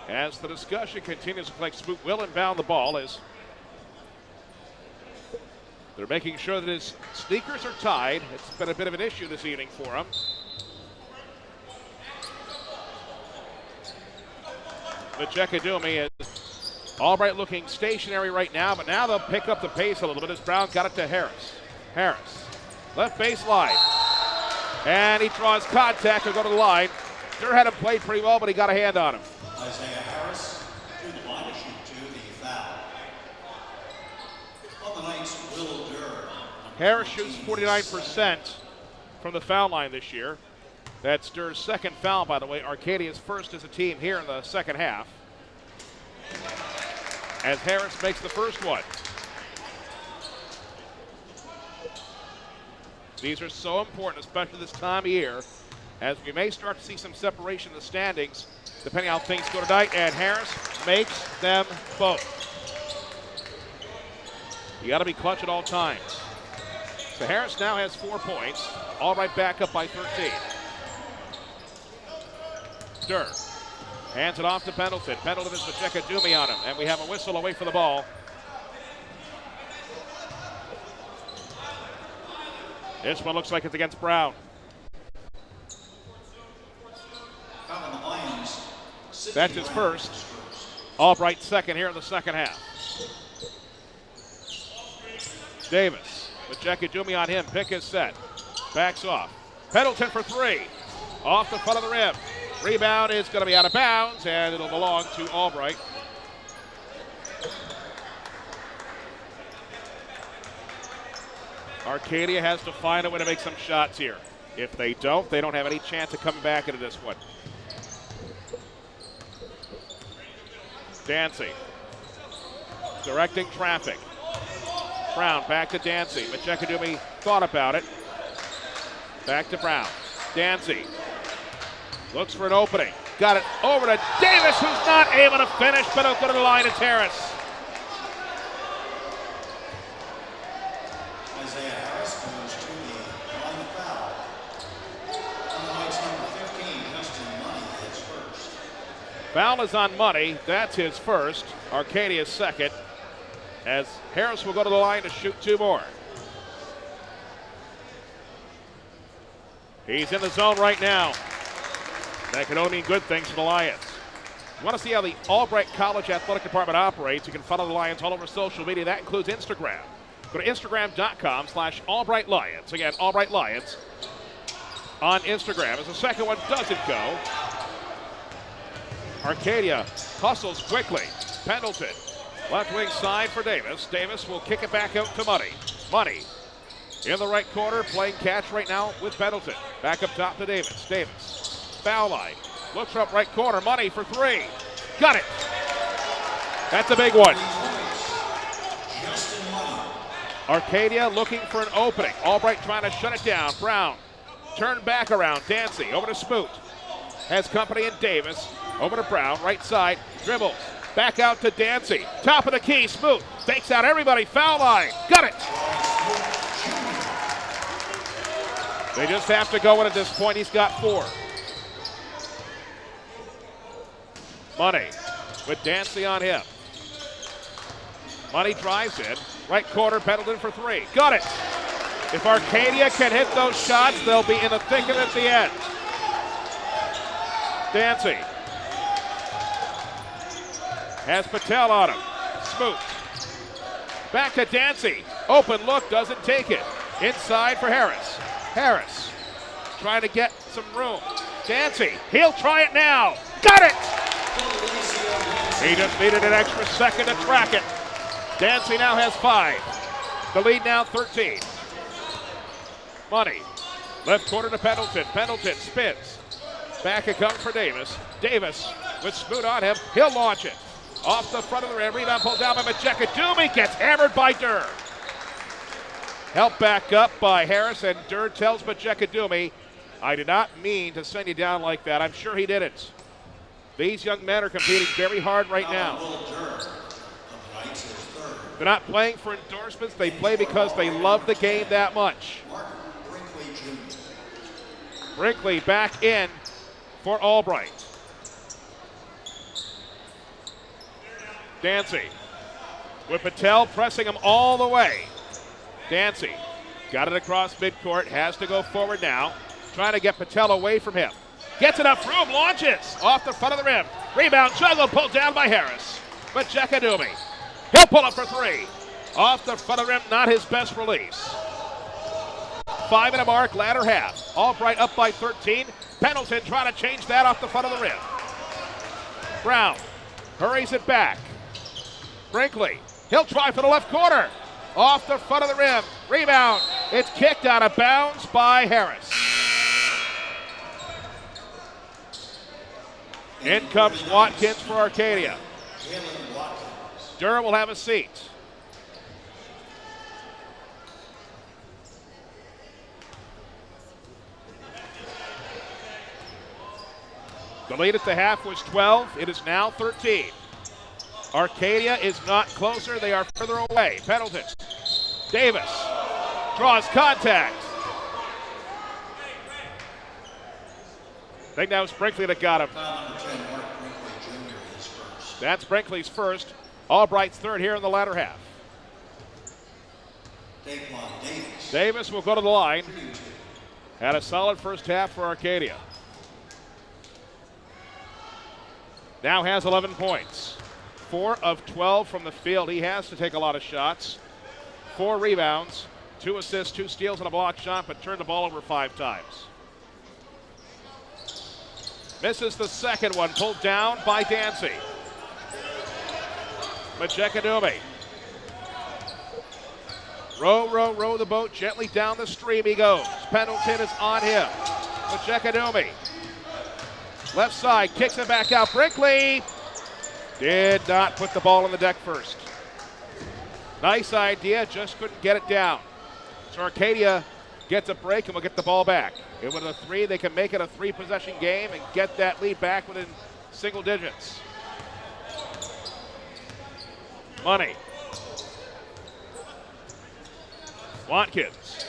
As the discussion continues, looks like Smoot will inbound the ball as they're making sure that his sneakers are tied. It's been a bit of an issue this evening for him. Wachekadumi is Albright looking stationary right now, but now they'll pick up the pace a little bit as Brown got it to Harris. Harris, left baseline. And he draws contact to go to the line. Durr had him played pretty well, but he got a hand on him.
Isaiah Harris to the line to shoot 2, the foul. On the Knights, Will Durr.
Harris shoots 49% from the foul line this year. That's Durr's 2nd foul, by the way. Arcadia's 1st as a team here in the second half. As Harris makes the first one. These are so important, especially this time of year. as we may start to see some separation in the standings, depending how things go tonight, and Harris makes them both. You got to be clutch at all times. So Harris now has 4 points. Albright back up by 13. Durr hands it off to Pendleton. Pendleton is Macheka-Dumi on him, and we have a whistle away for the ball. This one looks like it's against Brown. That's his first. Albright second here in the second half. Davis, Macheka-Dumi on him. Pick is set. Backs off. Pendleton for 3. Off the front of the rim. Rebound is going to be out of bounds, and it'll belong to Albright. Arcadia has to find a way to make some shots here. If they don't have any chance of coming back into this one. Dancy directing traffic. Brown back to Dancy. Macheka-Dumi thought about it. Back to Brown. Dancy looks for an opening. Got it over to Davis, who's not able to finish, but will go to the line of Terrace.
Isaiah Harris goes to the line of foul. On the night's number 15, Justin Money hits first.
Foul is on Money. That's his first. Arcadia's second. As Harris will go to the line to shoot 2 more. He's in the zone right now. That can only mean good things for the Lions. You want to see how the Albright College Athletic Department operates? You can follow the Lions all over social media. That includes Instagram. Go to Instagram.com/Albright Lions. Again, Albright Lions on Instagram. As the second one doesn't go, Arcadia hustles quickly. Pendleton, left wing side for Davis. Davis will kick it back out to Money. Money in the right corner, playing catch right now with Pendleton. Back up top to Davis. Davis, foul line. Looks up right corner. Money for 3. Got it. That's a big one. Arcadia looking for an opening. Albright trying to shut it down. Brown, turn back around. Dancy over to Smoot. Has company in Davis. Over to Brown, right side. Dribbles. Back out to Dancy. Top of the key. Smoot fakes out everybody. Foul line. Got it. They just have to go in at this point. He's got 4. Money with Dancy on him. Money drives in. Right corner, Pendleton for 3. Got it. If Arcadia can hit those shots, they'll be in the thick of it at the end. Dancy has Patel on him. Smoot. Back to Dancy. Open look, doesn't take it. Inside for Harris. Harris trying to get some room. Dancy, he'll try it now. Got it! He just needed an extra second to track it. Dancy now has 5. The lead now 13. Money. Left corner to Pendleton. Pendleton spins. Back it comes for Davis. Davis with Smoot on him. He'll launch it. Off the front of the rim. Rebound pulled down by Macheka-Dumi. Gets hammered by Durr. Help back up by Harris, and Durr tells Macheka-Dumi, I did not mean to send you down like that. I'm sure he didn't. These young men are competing very hard right now. They're not playing for endorsements. They play because they love the game that much. Brinkley back in for Albright. Dancy with Patel pressing him all the way. Dancy got it across midcourt, has to go forward now, trying to get Patel away from him. Gets enough room, launches off the front of the rim. Rebound, juggle, pulled down by Harris. Macheka-Dumi, he'll pull up for 3. Off the front of the rim, not his best release. 5 in a mark, latter half. Albright up by 13. Pendleton trying to change that off the front of the rim. Brown hurries it back. Brinkley, he'll try for the left corner. Off the front of the rim. Rebound. It's kicked out of bounds by Harris. In comes Watkins for Arcadia. Durr will have a seat. The lead at the half was 12. It is now 13. Arcadia is not closer. They are further away. Pendleton. Davis draws contact. I think that was Brinkley that got him. That's Brinkley's first. Albright's third here in the latter half. Davis will go to the line. Had a solid first half for Arcadia. Now has 11 points. 4 of 12 from the field. He has to take a lot of shots. 4 rebounds, 2 assists, 2 steals, and a block shot, but turned the ball over 5 times. Misses the second one, pulled down by Dancy. Majekadumi. Row the boat gently down the stream he goes. Pendleton is on him. Majekadumi. Left side, kicks it back out. Brinkley did not put the ball on the deck first. Nice idea, just couldn't get it down. So Arcadia gets a break and will get the ball back. And with a 3, they can make it a 3-possession game and get that lead back within single digits. Money. Watkins.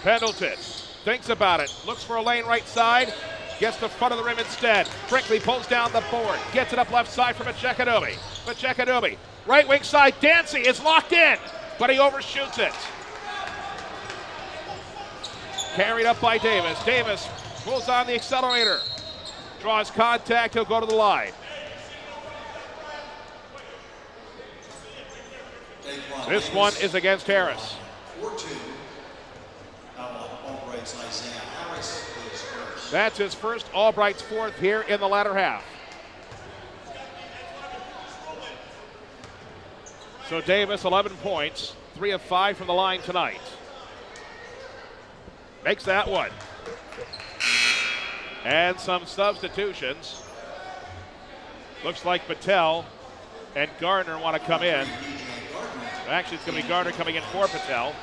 Pendleton thinks about it. Looks for a lane right side. Gets the front of the rim instead. Brinkley pulls down the board. Gets it up left side for Majekadumi. Majekadumi. Right wing side. Dancy is locked in, but he overshoots it. Carried up by Davis. Davis pulls on the accelerator. Draws contact. He'll go to the line. This one is against Harris.
4-2. Albright's Isaiah Harris is first.
That's his first. Albright's fourth here in the latter half. So Davis, 11 points, 3 of 5 from the line tonight. Makes that one. And some substitutions. Looks like Patel and Gardner want to come in. Actually, it's going to be Gardner coming in for Patel.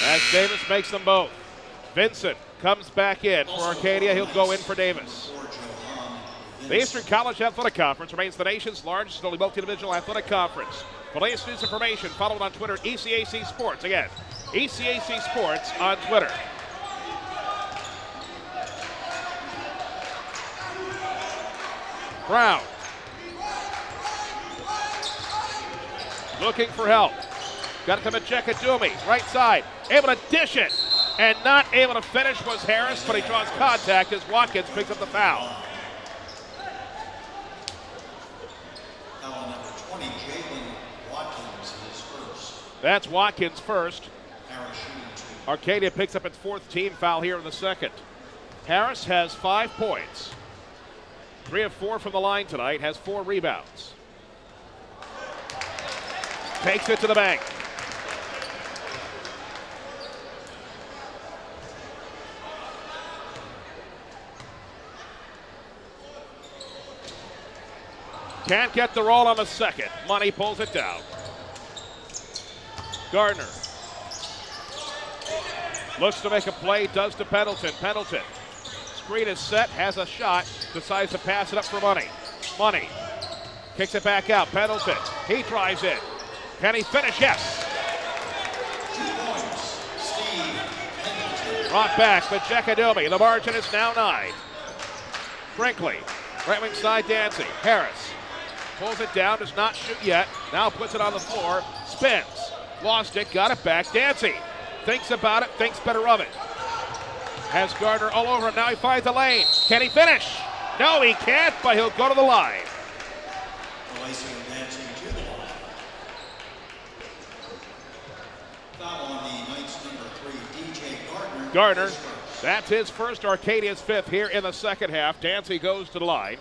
As Davis makes them both. Vincent comes back in for Arcadia. He'll go in for Davis. The Eastern College Athletic Conference remains the nation's largest and only multi-divisional athletic conference. For latest news information, follow it on Twitter, ECAC Sports. Again, ECAC Sports on Twitter. Brown. Looking for help. Got it to Majekadumi, right side. Able to dish it. And not able to finish was Harris, but he draws contact as Watkins picks up the foul.
Foul number 20, Jalen Watkins is first.
That's Watkins first.
Harris shooting 2.
Arcadia picks up its 4th team foul here in the second. Harris has 5 points. 3 of 4 from the line tonight, has 4 rebounds. Takes it to the bank. Can't get the roll on the second. Money pulls it down. Gardner looks to make a play, does to Pendleton. Pendleton. Screen is set, has a shot, decides to pass it up for Money. Money kicks it back out. Pendleton, he drives in. Can he finish? Yes.
2 points, Steve Pendleton.
Brought back, but Majekadumi. The margin is now 9. Brinkley, right wing side, Dancy. Harris pulls it down, does not shoot yet. Now puts it on the floor, spins. Lost it, got it back. Dancy thinks about it, thinks better of it. Has Gardner all over him. Now he finds the lane. Can he finish? No, he can't, but he'll go to the line.
Alessio Dancy to the line. Foul on the Knights number 3, DJ Gardner.
Gardner, that's his first, Arcadia's 5th here in the second half. Dancy goes to the line.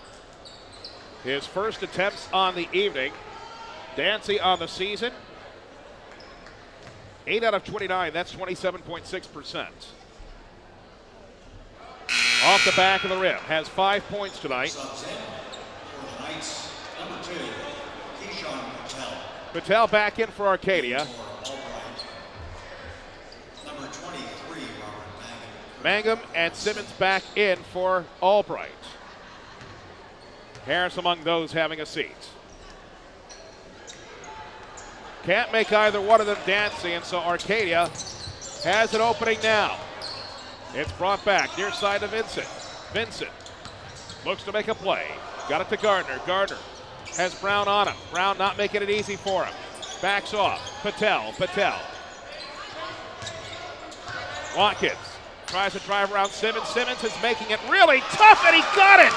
His first attempts on the evening. Dancy on the season. 8 out of 29, that's 27.6%. Off the back of the rim, has 5 points tonight.
Subs in for the Knights, number 2, Keyshawn Patel.
Patel back in for Arcadia.
For Albright. Number 23,
Mangum and Simmons back in for Albright. Harris among those having a seat. Can't make either one of them dancing, and so Arcadia has an opening now. It's brought back near side to Vincent. Vincent looks to make a play. Got it to Gardner. Gardner has Brown on him. Brown not making it easy for him. Backs off. Patel. Watkins tries to drive around Simmons. Simmons is making it really tough, and he got it!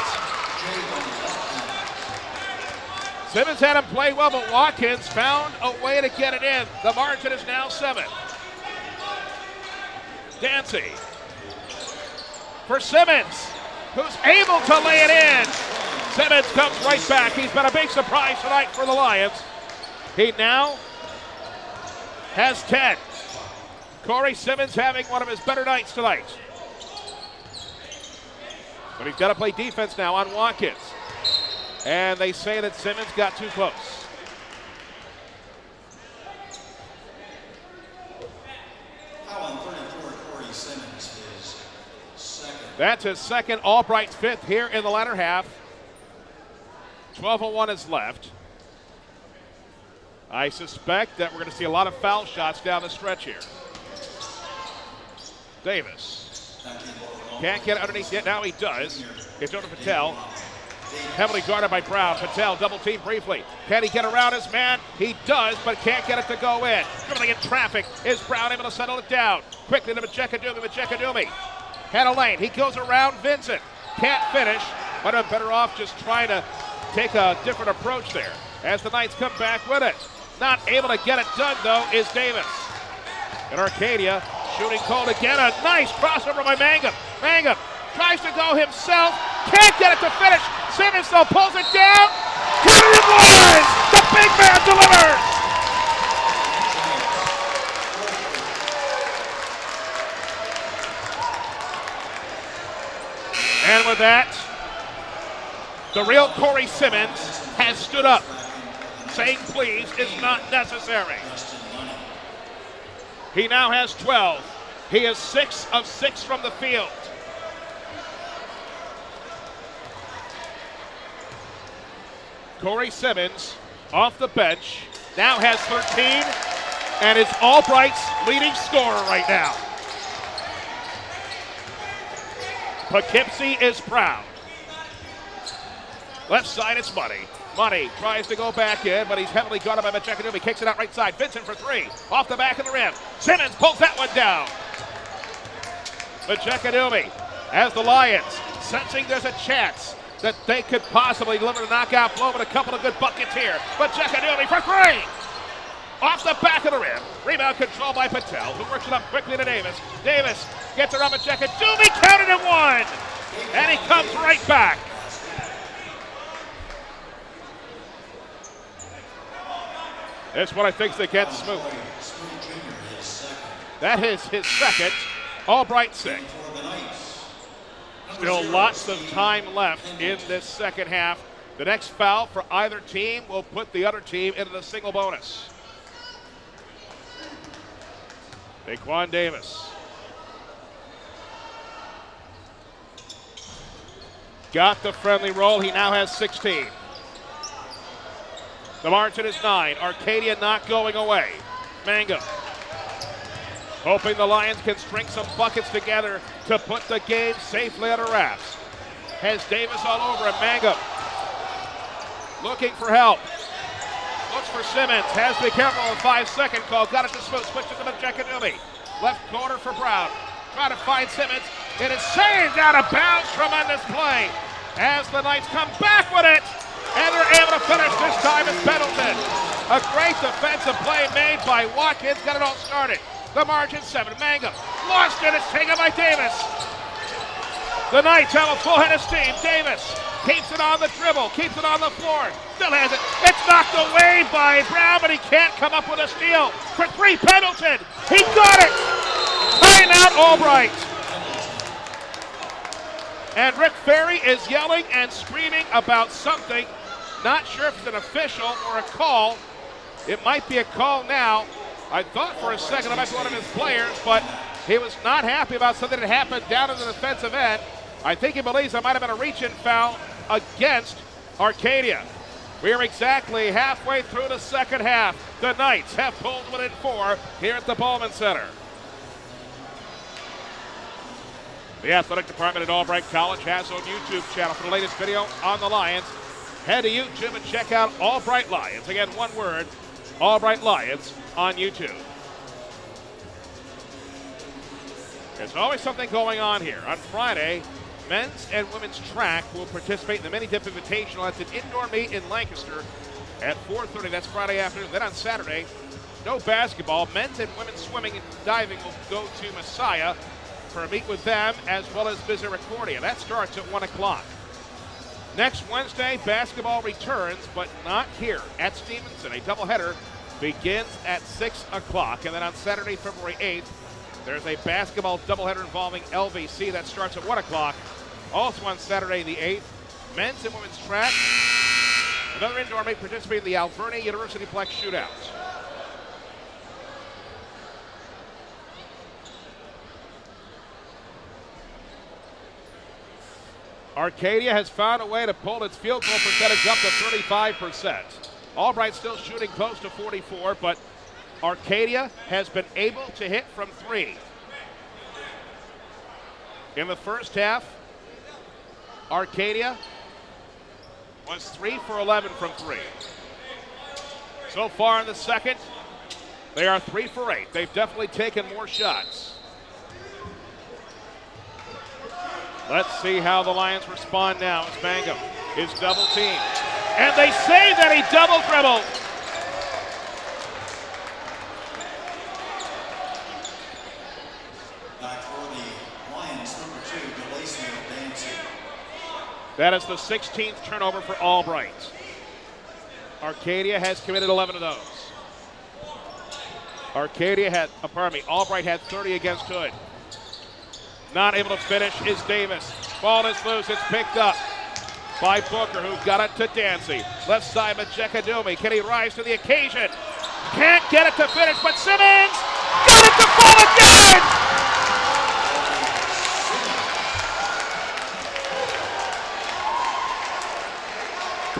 Simmons had him play well, but Watkins found a way to get it in. The margin is now 7. Dancy for Simmons, who's able to lay it in. Simmons comes right back. He's been a big surprise tonight for the Lions. He now has 10. Corey Simmons having one of his better nights tonight. But he's got to play defense now on Watkins. And they say that Simmons got too close.
Foul on 34, Corey Simmons, his second.
That's his second, Albright's 5th here in the latter half. 12:01 is left. I suspect that we're going to see a lot of foul shots down the stretch here. Davis can't get underneath yet. Now he does. It's over to Patel. Heavily guarded by Brown. Patel double team briefly. Can he get around his man? He does, but can't get it to go in. Dribbling in traffic. Is Brown able to settle it down? Quickly to Machekadumi. Had a lane. He goes around Vincent. Can't finish, but I'm better off just trying to take a different approach there as the Knights come back with it. Not able to get it done, though, is Davis. And Arcadia shooting cold again. A nice crossover by Mangum. Mangum tries to go himself. Can't get it to finish. Simmons, though, pulls it down. Hit it in line! The big man delivers! And with that, the real Corey Simmons has stood up. Saying please is not necessary. He now has 12. He is 6 of 6 from the field. Corey Simmons off the bench now has 13 and is Albright's leading scorer right now. Poughkeepsie is proud. Left side, it's Money. Money tries to go back in, but he's heavily guarded by Machekadumi. Kicks it out right side. Vincent for 3. Off the back of the rim. Simmons pulls that one down. Machekadumi, as the Lions, sensing there's a chance that they could possibly deliver a knockout blow with a couple of good buckets here. Machekadumi for 3. Off the back of the rim. Rebound control by Patel, who works it up quickly to Davis. Davis gets it on Machekadumi. Counted it 1. And he comes right back. This one I think is against Smoot. That is his second. Albright 6. Still lots of time left in this second half. The next foul for either team will put the other team into the single bonus. Daquan Davis. Got the friendly roll. He now has 16. The margin is 9. Arcadia not going away. Mangum hoping the Lions can string some buckets together to put the game safely under wraps. Has Davis all over him. Mangum looking for help. Looks for Simmons. Has to be careful of the 5-second call. Got it to Smoot. Switch it to Machekadumi. Left corner for Brown. Trying to find Simmons. It is saved out of bounds. Tremendous play as the Knights come back with it. And they're able to finish this time as Pendleton. A great defensive play made by Watkins. Got it all started. The margin 7. Mangum lost it. It's taken by Davis. The Knights have a full head of steam. Davis keeps it on the dribble. Keeps it on the floor. Still has it. It's knocked away by Brown, but he can't come up with a steal. For 3, Pendleton. He got it. Timeout, Albright. And Rick Ferry is yelling and screaming about something. Not sure if it's an official or a call. It might be a call now. I thought for a second it might be one of his players, but he was not happy about something that happened down in the defensive end. I think he believes there might have been a reach-in foul against Arcadia. We are exactly halfway through the second half. The Knights have pulled within 4 here at the Bowman Center. The athletic department at Albright College has their own YouTube channel for the latest video on the Lions. Head to YouTube and check out Albright Lions. Again, one word, Albright Lions on YouTube. There's always something going on here. On Friday, men's and women's track will participate in the Mini Dip Invitational. That's an indoor meet in Lancaster at 4:30. That's Friday afternoon. Then on Saturday, no basketball. Men's and women's swimming and diving will go to Messiah for a meet with them, as well as visit Arcadia. That starts at 1 o'clock. Next Wednesday, basketball returns, but not here at Stevenson. A doubleheader begins at 6 o'clock. And then on Saturday, February 8th, there's a basketball doubleheader involving LVC that starts at 1 o'clock. Also on Saturday the 8th, men's and women's track. Another indoor meet participating in the Alvernia University Plex Shootouts. Arcadia has found a way to pull its field goal percentage up to 35%. Albright still shooting close to 44, but Arcadia has been able to hit from 3. In the first half, Arcadia was 3 for 11 from 3. So far in the second, they are 3 for 8. They've definitely taken more shots. Let's see how the Lions respond now as Mangum is double teamed. And they say that he double dribbled.
Back for the Lions, number 2, DeLacio Dancy.
That is the 16th turnover for Albright. Arcadia has committed 11 of those. Albright had 30 against Hood. Not able to finish is Davis. Ball is loose. It's picked up by Booker, who got it to Dancy. Left side, Majekadumi. Can he rise to the occasion? Can't get it to finish, but Simmons got it to fall again!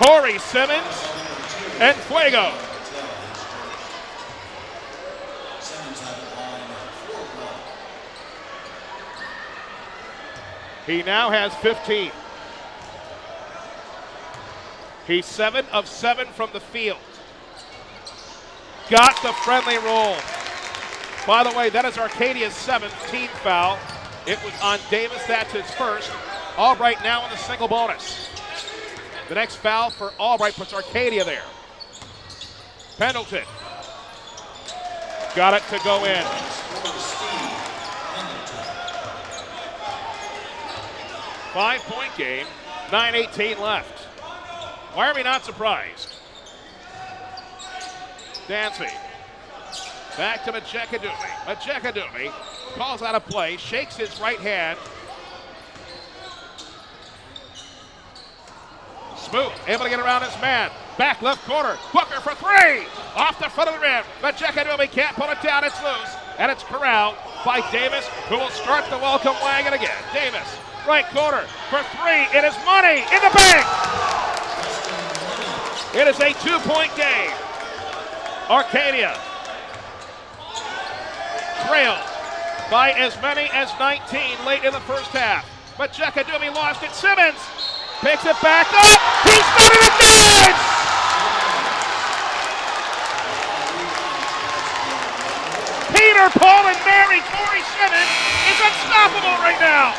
Corey Simmons and Fuego. He now has 15. He's 7 of 7 from the field. Got the friendly roll. By the way, that is Arcadia's 7th team foul. It was on Davis. That's his first. Albright now in the single bonus. The next foul for Albright puts Arcadia there. Pendleton. Got it to go in. 5-point game, 9:18 left. Why are we not surprised? Dancy. Back to Majekadumi. Majekadumi calls out a play, shakes his right hand. Smoot able to get around his man. Back left corner. Booker for 3. Off the front of the rim. Majekadumi can't pull it down. It's loose. And it's corralled by Davis, who will start the welcome wagon again. Davis. Right corner for 3. It is money in the bank. It is a 2-point game. Arcadia trailed by as many as 19 late in the first half. But Majekadumi lost it. Simmons picks it back up. He's done it again. Peter, Paul, and Mary. Corey Simmons is unstoppable right now.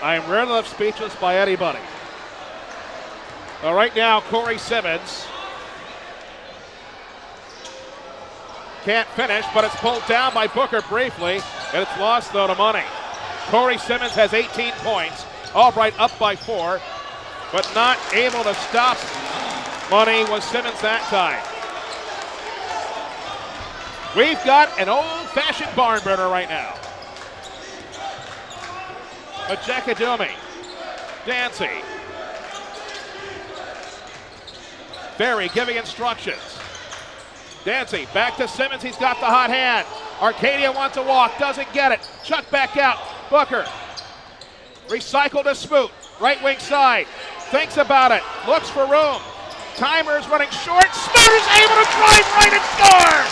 I am rarely left speechless by anybody. Well, right now, Corey Simmons can't finish, but it's pulled down by Booker briefly, and it's lost, though, to Money. Corey Simmons has 18 points. Albright up by 4, but not able to stop Money was Simmons that time. We've got an old-fashioned barn burner right now. Majekadumi. Dancy. Berry giving instructions. Dancy back to Simmons. He's got the hot hand. Arcadia wants a walk. Doesn't get it. Chuck back out. Booker. Recycle to Smoot. Right wing side. Thinks about it. Looks for room. Timer's running short. Smoot is able to drive right and score!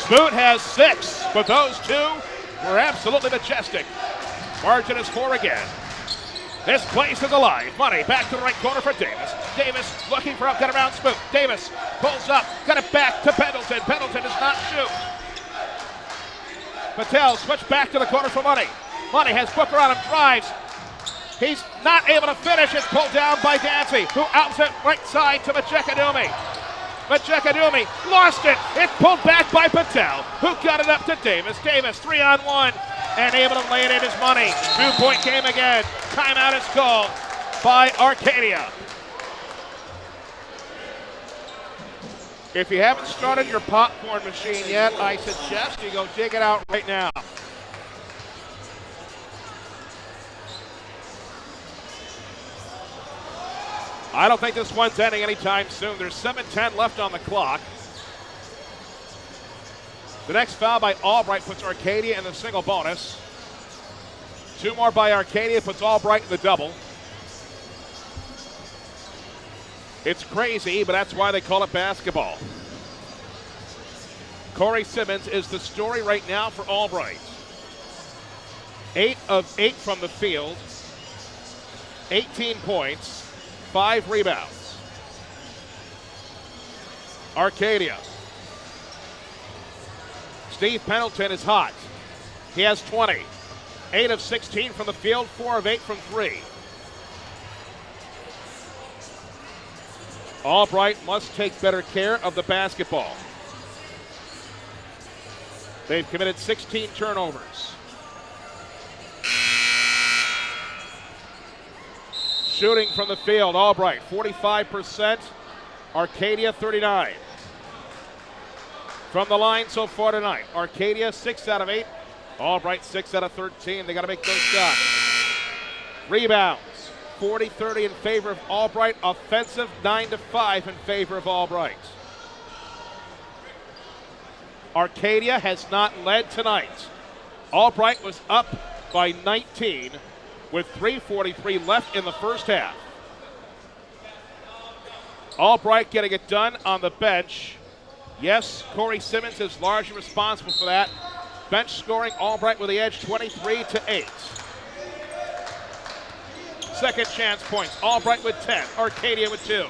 Smoot has 6, but those 2 were absolutely majestic. Margin is 4 again. This place is alive. Money back to the right corner for Davis. Davis looking for a get around Smoot. Davis pulls up. Got it back to Pendleton. Pendleton does not shoot. Patel switch back to the corner for Money. Money has Booker on him. Drives. He's not able to finish. It's pulled down by Dancy, who outs it right side to Majekadumi. Majekadumi lost it. It's pulled back by Patel, who got it up to Davis. Davis 3-on-1 and able to lay it in his Money. 2-point game again. Timeout is called by Arcadia. If you haven't started your popcorn machine yet, I suggest you go dig it out right now. I don't think this one's ending anytime soon. There's 7:10 left on the clock. The next foul by Albright puts Arcadia in the single bonus. 2 more by Arcadia puts Albright in the double. It's crazy, but that's why they call it basketball. Corey Simmons is the story right now for Albright. 8 of 8 from the field. 18 points. 5 rebounds. Arcadia. Steve Pendleton is hot. He has 20. 8 of 16 from the field, 4 of 8 from 3. Albright must take better care of the basketball. They've committed 16 turnovers. Shooting from the field, Albright 45%, Arcadia 39%. From the line so far tonight, Arcadia 6 out of 8, Albright 6 out of 13. They got to make those shots. Rebounds, 40-30 in favor of Albright. Offensive, 9-5 in favor of Albright. Arcadia has not led tonight. Albright was up by 19 with 3:43 left in the first half. Albright getting it done on the bench. Yes, Corey Simmons is largely responsible for that. Bench scoring, Albright with the edge, 23-8. Second chance points, Albright with 10, Arcadia with 2.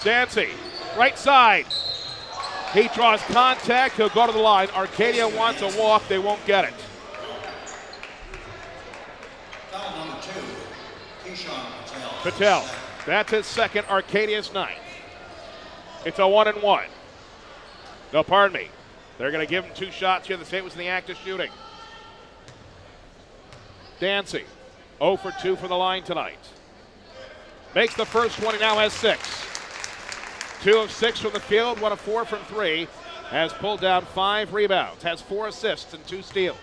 Dancy, right side. He draws contact, he'll go to the line. Arcadia wants a walk, they won't get it.
Foul number 2, Keyshawn Patel.
Patel, that's his second, Arcadia's 9th. It's a 1-1. No, pardon me. They're going to give him 2 shots here. The state was in the act of shooting. Dancy, 0 for 2 from the line tonight. Makes the first one, he now has 6. 2 of 6 from the field, 1 of 4 from 3. Has pulled down 5 rebounds, has 4 assists and 2 steals.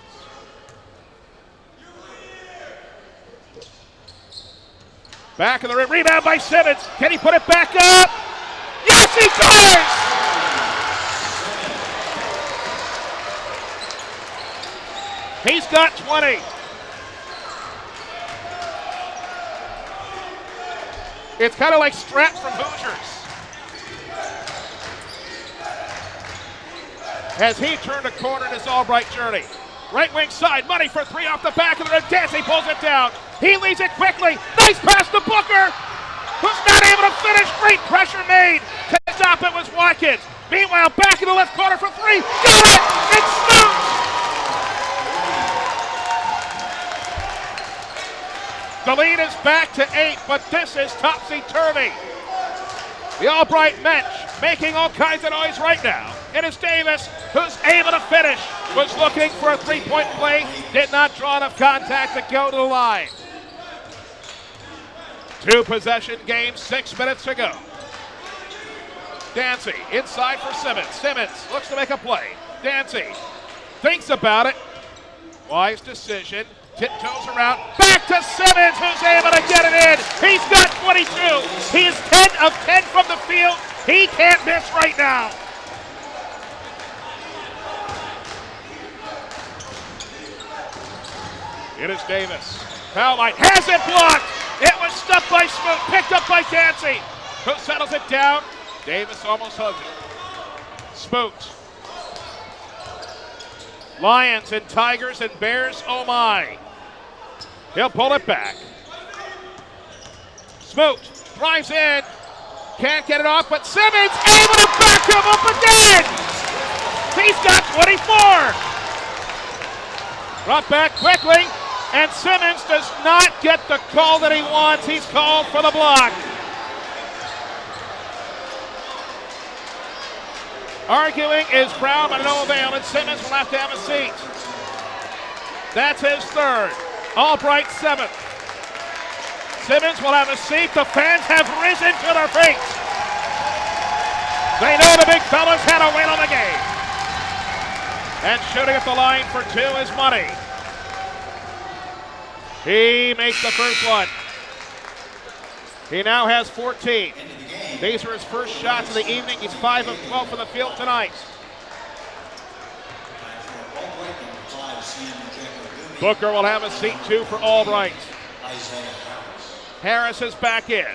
Back of the rim, rebound by Simmons. Can he put it back up? Yes, he does! He's got 20. It's kind of like Strat from Hoosiers. As he turned a corner in his Albright journey. Right wing side, Money for 3 off the back of the rim. Dancy pulls it down. He leads it quickly. Nice pass to Booker, who's not able to finish. Great pressure made. To stop it was Watkins. Meanwhile, back in the left corner for 3. Got it! It's Smoot! The lead is back to 8, but this is topsy-turvy. The Albright bench making all kinds of noise right now. It is Davis who's able to finish. Was looking for a 3-point play. Did not draw enough contact to go to the line. 2-possession game, 6 minutes to go. Dancy inside for Simmons. Simmons looks to make a play. Dancy thinks about it. Wise decision. Tiptoes around. Back to Simmons, who's able to get it in. He's got 22. He is 10 of 10 from the field. He can't miss right now. It is Davis. Foul line. Has it blocked. It was stuffed by Smoot. Picked up by Dancy. Who settles it down. Davis almost hugs it. Smoot. Lions and Tigers and Bears, oh my. He'll pull it back. Smoot drives in. Can't get it off, but Simmons able to back him up again. He's got 24. Brought back quickly, and Simmons does not get the call that he wants. He's called for the block. Arguing is Brown, but no avail, and Simmons will have to have a seat. That's his third. Albright seventh. Simmons will have a seat. The fans have risen to their feet. They know the big fellas had a win on the game. And shooting at the line for two is Money. He makes the first one. He now has 14. These are his first shots of the evening. He's 5 of 12 from the field tonight. Booker will have a seat too for Albright. Harris is back in.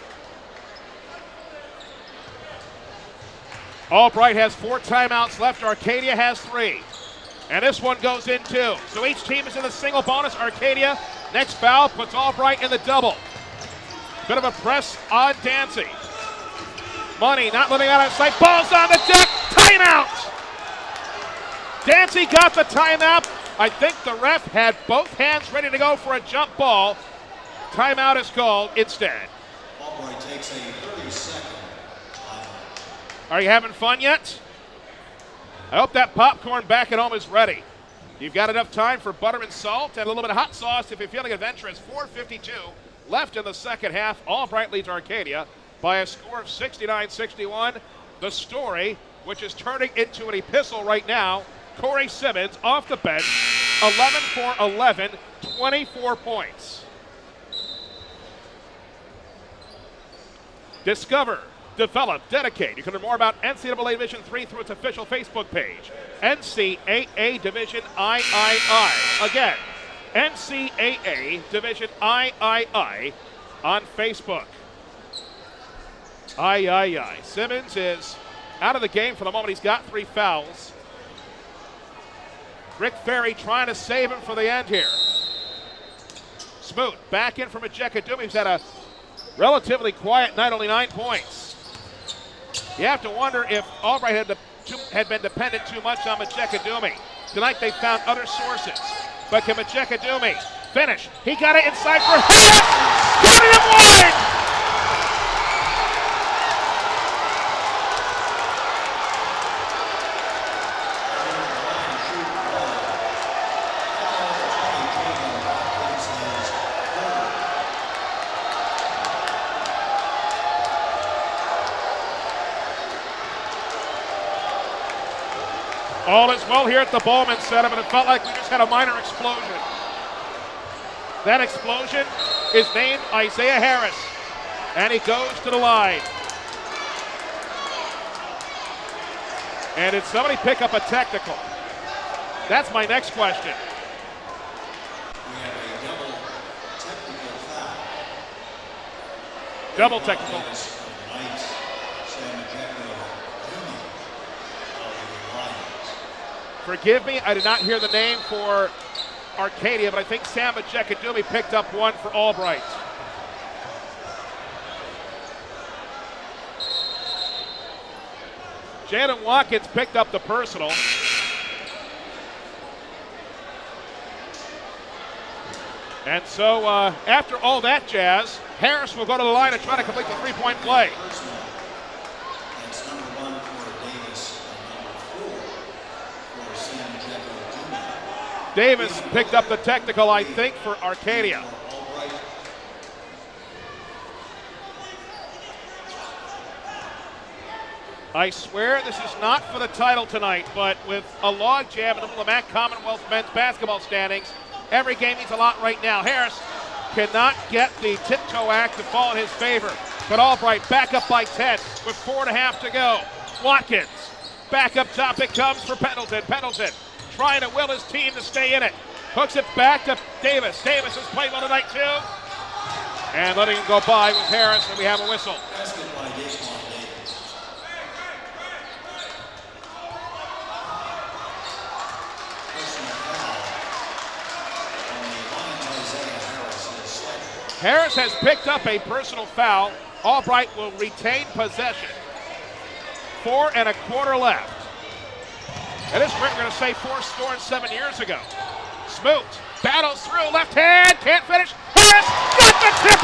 Albright has 4 timeouts left. Arcadia has 3. And this one goes in too. So each team is in the single bonus. Arcadia, next foul, puts Albright in the double. Bit of a press on Dancy. Money not letting out of sight. Ball's on the deck. Timeout. Dancy got the timeout. I think the ref had both hands ready to go for a jump ball. Timeout is called instead.
Albright takes a 30-second timeout.
Are you having fun yet? I hope that popcorn back at home is ready. You've got enough time for butter and salt and a little bit of hot sauce if you're feeling adventurous. 4:52 left in the second half. Albright leads Arcadia by a score of 69-61. The story, which is turning into an epistle right now, Corey Simmons off the bench, 11 for 11, 24 points. Discover, develop, dedicate. You can learn more about NCAA Division III through its official Facebook page, NCAA Division III. Again, NCAA Division III on Facebook. Simmons is out of the game for the moment. He's got 3 fouls. Rick Ferry trying to save him for the end here. Smoot back in from Ejekadumi, who's had a relatively quiet night, only 9 points. You have to wonder if Albright had been dependent too much on Ejekadumi. Tonight they found other sources. But can Ejekadumi finish? He got it inside for Harris! Got it at 1! All is well here at the Bowman Center, but it felt like we just had a minor explosion. That explosion is named Isaiah Harris, and he goes to the line. And did somebody pick up a technical? That's my next question.
We have a
Double technical. Forgive me, I did not hear the name for Arcadia, but I think Sam Ejekadumi picked up one for Albright. Jalen Watkins picked up the personal. And so after all that jazz, Harris will go to the line and try to complete the three-point play.
That's number 1 for Davis and number 4 for Sam Ejekadumi.
Davis picked up the technical, I think, for Arcadia. I swear this is not for the title tonight, but with a log jam in the MAC Commonwealth men's basketball standings, every game means a lot right now. Harris cannot get the tiptoe act to fall in his favor, but Albright back up by 10 with 4.5 to go. Watkins, back up top it comes for Pendleton. Pendleton trying to will his team to stay in it. Hooks it back to Davis. Davis has played well tonight too. And letting him go by with Harris, and we have a whistle. Harris has picked up a personal foul. Albright will retain possession. 4.25 left. And this we're going to say 4 years ago. Smoot battles through, left hand, can't finish. Harris got the tip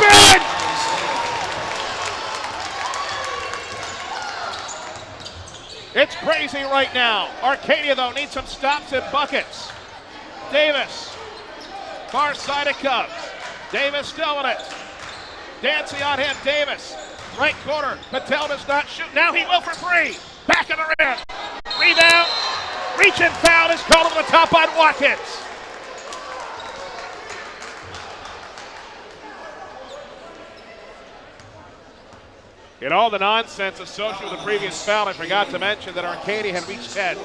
in! It's crazy right now. Arcadia, though, needs some stops and buckets. Davis, far side it comes. Davis still in it. Dancing on him, Davis. Right corner, Patel does not shoot. Now he will for 3. Back of the rim. Rebound. Reach and foul is called over the top on Watkins. In all the nonsense associated with the previous foul, I forgot to mention that Arcadia had reached 10.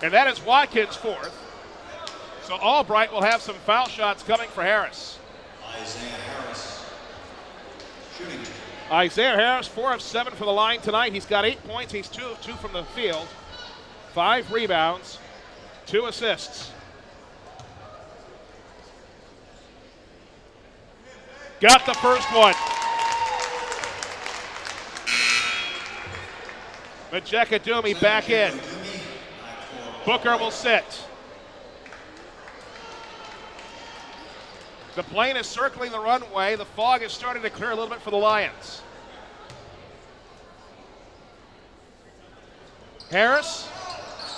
And that is Watkins' 4th. So Albright will have some foul shots coming for Harris. Isaiah Harris, 4 of 7 for the line tonight. He's got 8 points. He's 2 of 2 from the field. 5 rebounds, 2 assists. Got the first one. Majekadumi back in. Booker will sit. The plane is circling the runway. The fog is starting to clear a little bit for the Lions. Harris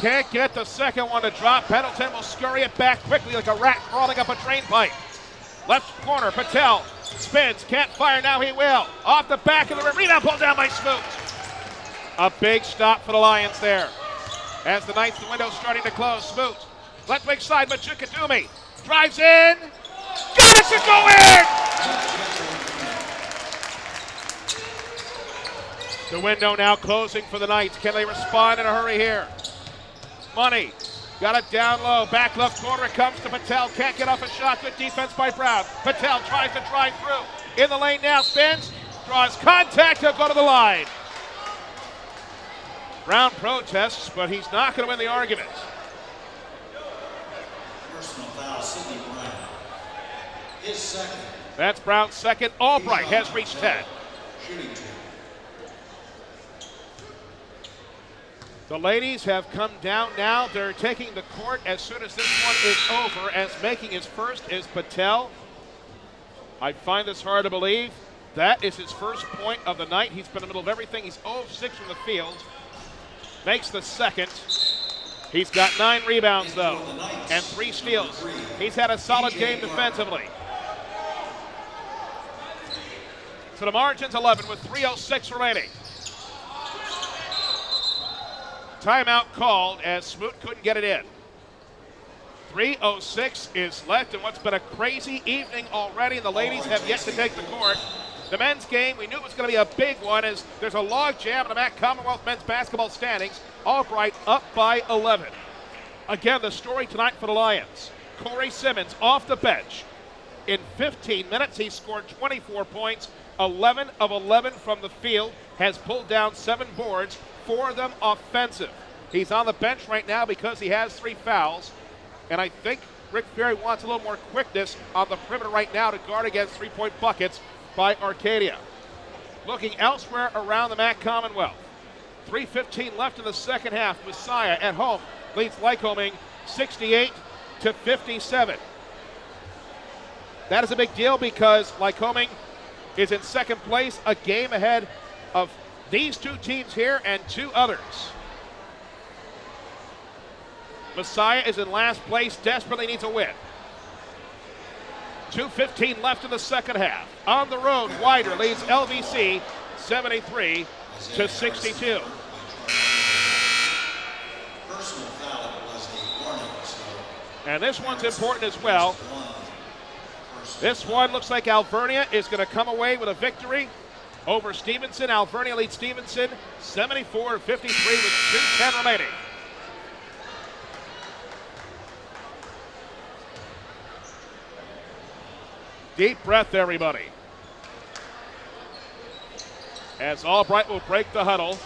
can't get the second one to drop. Pendleton will scurry it back quickly like a rat crawling up a drain pipe. Left corner, Patel spins, can't fire, now he will. Off the back of the rim, rebound pulled down by Smoot. A big stop for the Lions there. As the ninth window starting to close, Smoot. Left wing side, Majekadumi drives in. Got it to go in! The window now closing for the Knights. Can they respond in a hurry here? Money. Got it down low. Back left corner it comes to Patel. Can't get off a shot. Good defense by Brown. Patel tries to drive through. In the lane now. Spins. Draws contact. He'll go to the line. Brown protests, but he's not going to win the argument.
Personal foul, Sidney Brown. His second.
That's Brown's second. Albright has reached 10.
Shooting 2.
The ladies have come down now. They're taking the court as soon as this one is over, as making his first is Patel. I find this hard to believe. That is his first point of the night. He's been in the middle of everything. He's 0 of 6 from the field. Makes the second. He's got 9 rebounds, though, and 3 steals. He's had a solid game defensively. So the margin's 11 with 3:06 remaining. Timeout called as Smoot couldn't get it in. 3:06 is left in what's been a crazy evening already, and the ladies have yet to take the court. The men's game, we knew it was going to be a big one, as there's a log jam in the MAC Commonwealth men's basketball standings. Albright up by 11. Again, the story tonight for the Lions. Corey Simmons off the bench. In 15 minutes, he scored 24 points, 11 of 11 from the field, has pulled down 7 boards, 4 of them offensive. He's on the bench right now because he has 3 fouls, and I think Rick Ferry wants a little more quickness on the perimeter right now to guard against 3-point buckets by Arcadia. Looking elsewhere around the MAC Commonwealth. 3:15 left in the second half. Messiah at home leads Lycoming 68-57. That is a big deal because Lycoming is in second place, a game ahead of these 2 teams here and 2 others. Messiah is in last place, desperately needs a win. 2:15 left in the second half. On the road, Wider leads LVC 73-62.
personal foul, it was a warning. So
And this one's important as well. This one looks like Alvernia is going to come away with a victory over Stevenson. Alvernia leads Stevenson 74-53 with 2:10 remaining. Deep breath, everybody. As Albright will break the huddle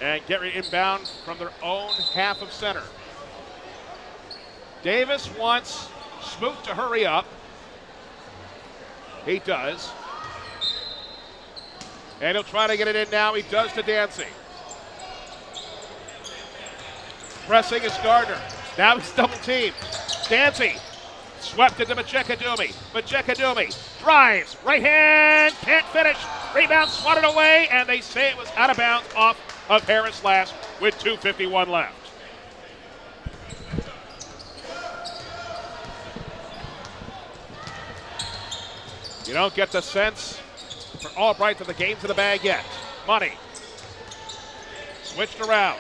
and get inbound from their own half of center. Davis wants Smoot to hurry up. He does. And he'll try to get it in now. He does to Dancy. Pressing is Gardner. Now he's double teamed. Dancy swept into Machekadumi. Machekadumi drives. Right hand. Can't finish. Rebound swatted away. And they say it was out of bounds off of Harris last with 2:51 left. You don't get the sense for Albright that the game's in the bag yet. Money. Switched around.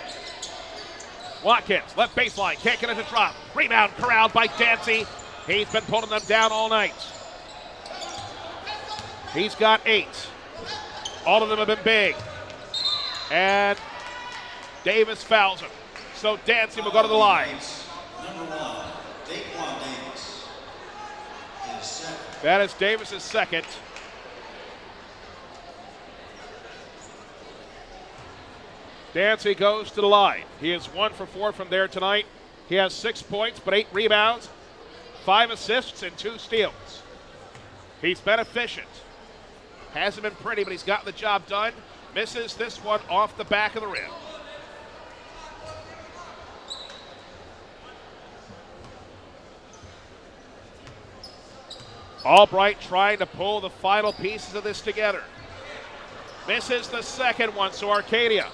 Watkins, left baseline, can't get it to drop. Rebound corralled by Dancy. He's been pulling them down all night. He's got 8. All of them have been big. And Davis fouls him. So Dancy will go to the line.
Number 1, Daquan Davis. His second.
That is Davis's second. Dancy goes to the line. He is 1 for 4 from there tonight. He has 6 points, but 8 rebounds, 5 assists, and 2 steals. He's been efficient. Hasn't been pretty, but he's gotten the job done. Misses this one off the back of the rim. Albright trying to pull the final pieces of this together. Misses the second one, so Arcadia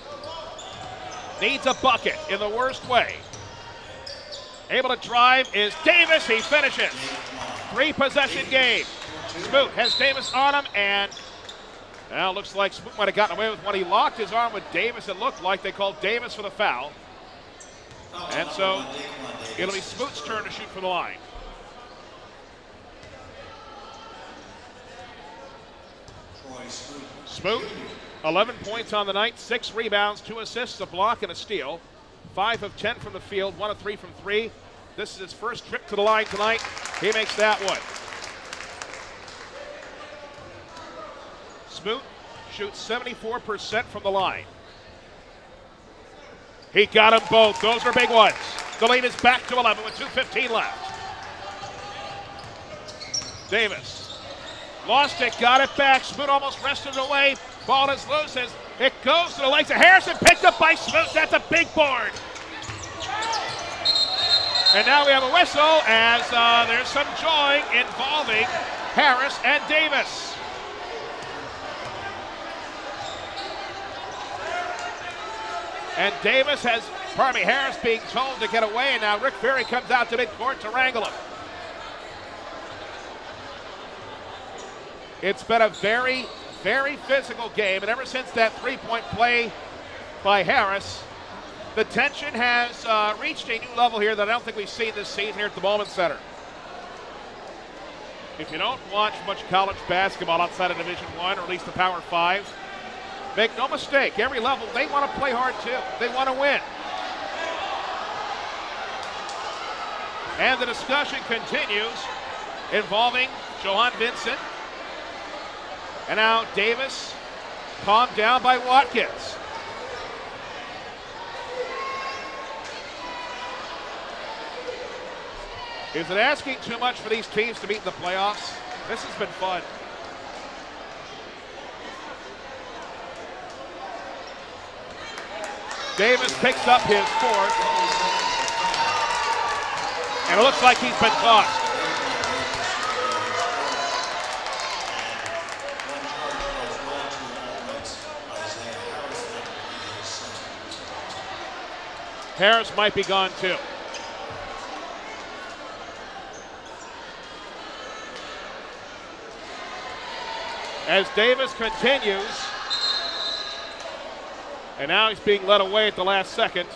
needs a bucket in the worst way. Able to drive is Davis. He finishes. 3-possession game. Smoot has Davis on him, and now looks like Smoot might have gotten away with one. He locked his arm with Davis. It looked like they called Davis for the foul. And so it'll be Smoot's turn to shoot from the line. Smoot, 11 points on the night, 6 rebounds, 2 assists, a block, and a steal. 5 of 10 from the field, 1 of 3 from 3. This is his first trip to the line tonight. He makes that one. Smoot shoots 74% from the line. He got them both. Those are big ones. The lead is back to 11 with 2:15 left. Davis lost it, got it back. Smoot almost wrested it away. Ball is loose as it goes to the legs of Harrison. Picked up by Smoot. That's a big board. And now we have a whistle as there's some jawing involving Harris and Davis. And Davis has, Harris being told to get away, and now Rick Ferry comes out to midcourt to wrangle him. It's been a very, very physical game, and ever since that three-point play by Harris, the tension has reached a new level here that I don't think we've seen this season here at the Bowman Center. If you don't watch much college basketball outside of Division I, or at least the Power 5, make no mistake, every level, they want to play hard too. They want to win. And the discussion continues involving Johan Vincent. And now Davis calmed down by Watkins. Is it asking too much for these teams to meet in the playoffs? This has been fun. Davis picks up his 4th. And it looks like he's been tossed. Harris might be gone too. As Davis continues, and now he's being led away at the last second.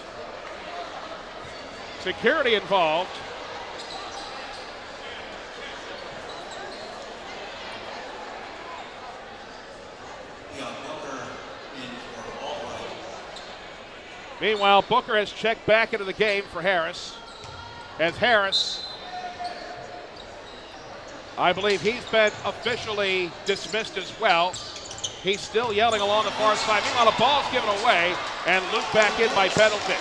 Security involved. Meanwhile, Booker has checked back into the game for Harris. As Harris, I believe he's been officially dismissed as well. He's still yelling along the far side. Meanwhile, the ball's given away and looped back in by Pendleton.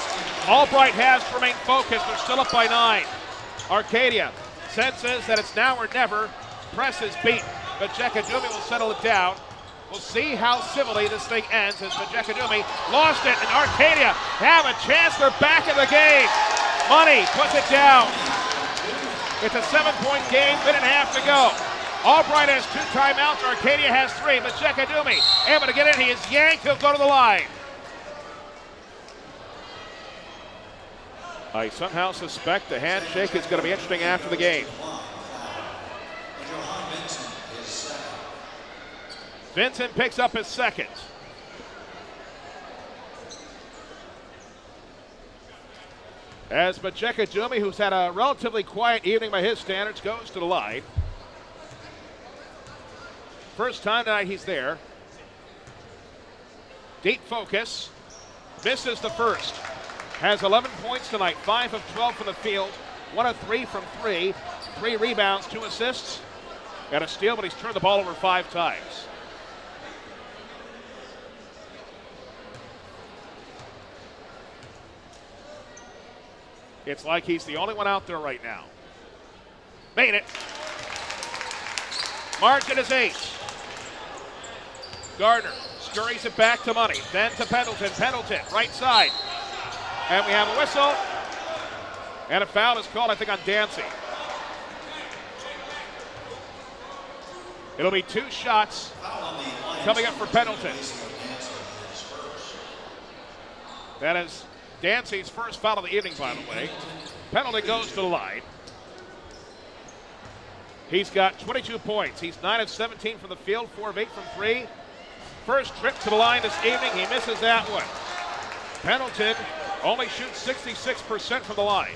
Albright has to remain focused. They're still up by 9. Arcadia senses that it's now or never. Press is beaten, but Jekadumi will settle it down. We'll see how civilly this thing ends as Jekadumi lost it, and Arcadia have a chance. They're back in the game. Money puts it down. It's a 7-point game, minute and a half to go. Albright has 2 timeouts. Arcadia has 3, but Jekadumi able to get in. He is yanked. He'll go to the line. I somehow suspect the handshake is going to be interesting after the game. Vincent picks up his second. As Jekadumi, who's had a relatively quiet evening by his standards, goes to the line. First time tonight he's there. Deep focus. Misses the first. Has 11 points tonight. 5 of 12 from the field. 1 of 3 from 3. 3 rebounds, 2 assists, and a steal, but he's turned the ball over 5 times. It's like he's the only one out there right now. Made it. Margin is 8. Gardner scurries it back to Money. Then to Pendleton. Pendleton, right side. And we have a whistle. And a foul is called, I think, on Dancy. It'll be 2 shots coming up for Pendleton. That is Dancy's first foul of the evening, by the way. Pendleton goes to the line. He's got 22 points. He's 9 of 17 from the field, 4 of 8 from 3. First trip to the line this evening, he misses that one. Pendleton only shoots 66% from the line.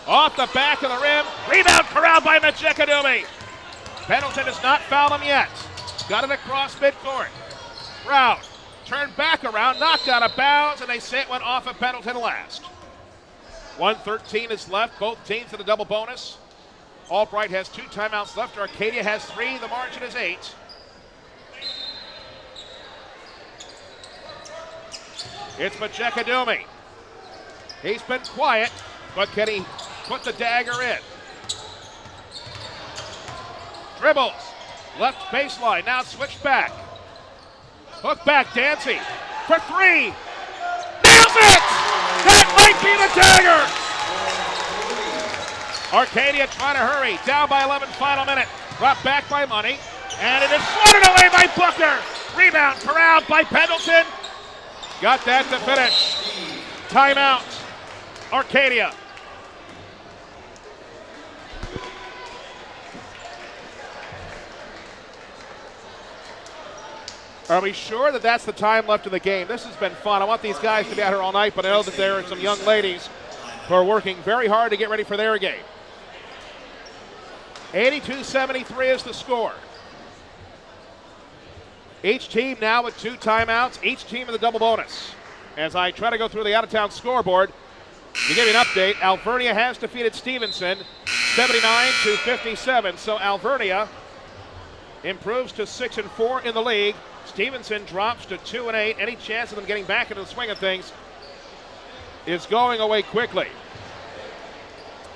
Off the back of the rim. Rebound corralled by Jekadumi. Pendleton has not fouled him yet. Got it across midcourt. Brown turned back around, knocked out of bounds, and they say it went off of Pendleton last. 1:13 is left. Both teams in a double bonus. Albright has 2 timeouts left. Arcadia has 3. The margin is 8. It's Jekadumi. He's been quiet, but can he put the dagger in? Dribbles. Left baseline. Now switch back. Hook back. Dancy for 3. Nails it! That might be the dagger! Arcadia trying to hurry. Down by 11, final minute. Brought back by Money. And it is swatted away by Booker. Rebound corralled by Pendleton. Got that to finish. Timeout. Arcadia. Are we sure that that's the time left in the game? This has been fun. I want these guys to be out here all night, but I know that there are some young ladies who are working very hard to get ready for their game. 82-73 is the score. Each team now with 2 timeouts, each team in the double bonus. As I try to go through the out-of-town scoreboard, to give you an update, Alvernia has defeated Stevenson 79-57. So Alvernia improves to 6-4 in the league. Stevenson drops to 2-8. Any chance of them getting back into the swing of things is going away quickly.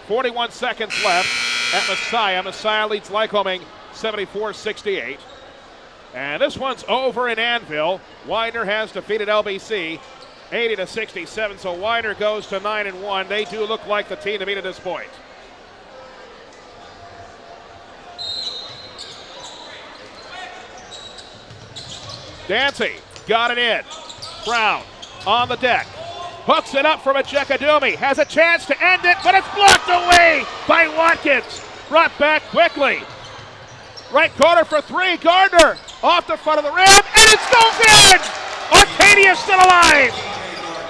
41 seconds left at Messiah. Messiah leads Lycoming 74-68. And this one's over in Anvil. Widener has defeated LBC 80-67. So Widener goes to 9-1. They do look like the team to beat at this point. Dancy got it in. Brown on the deck. Hooks it up from Jekadumi. Has a chance to end it, but it's blocked away by Watkins. Brought back quickly. Right corner for 3. Gardner off the front of the rim, and it goes in! Arcadia still alive!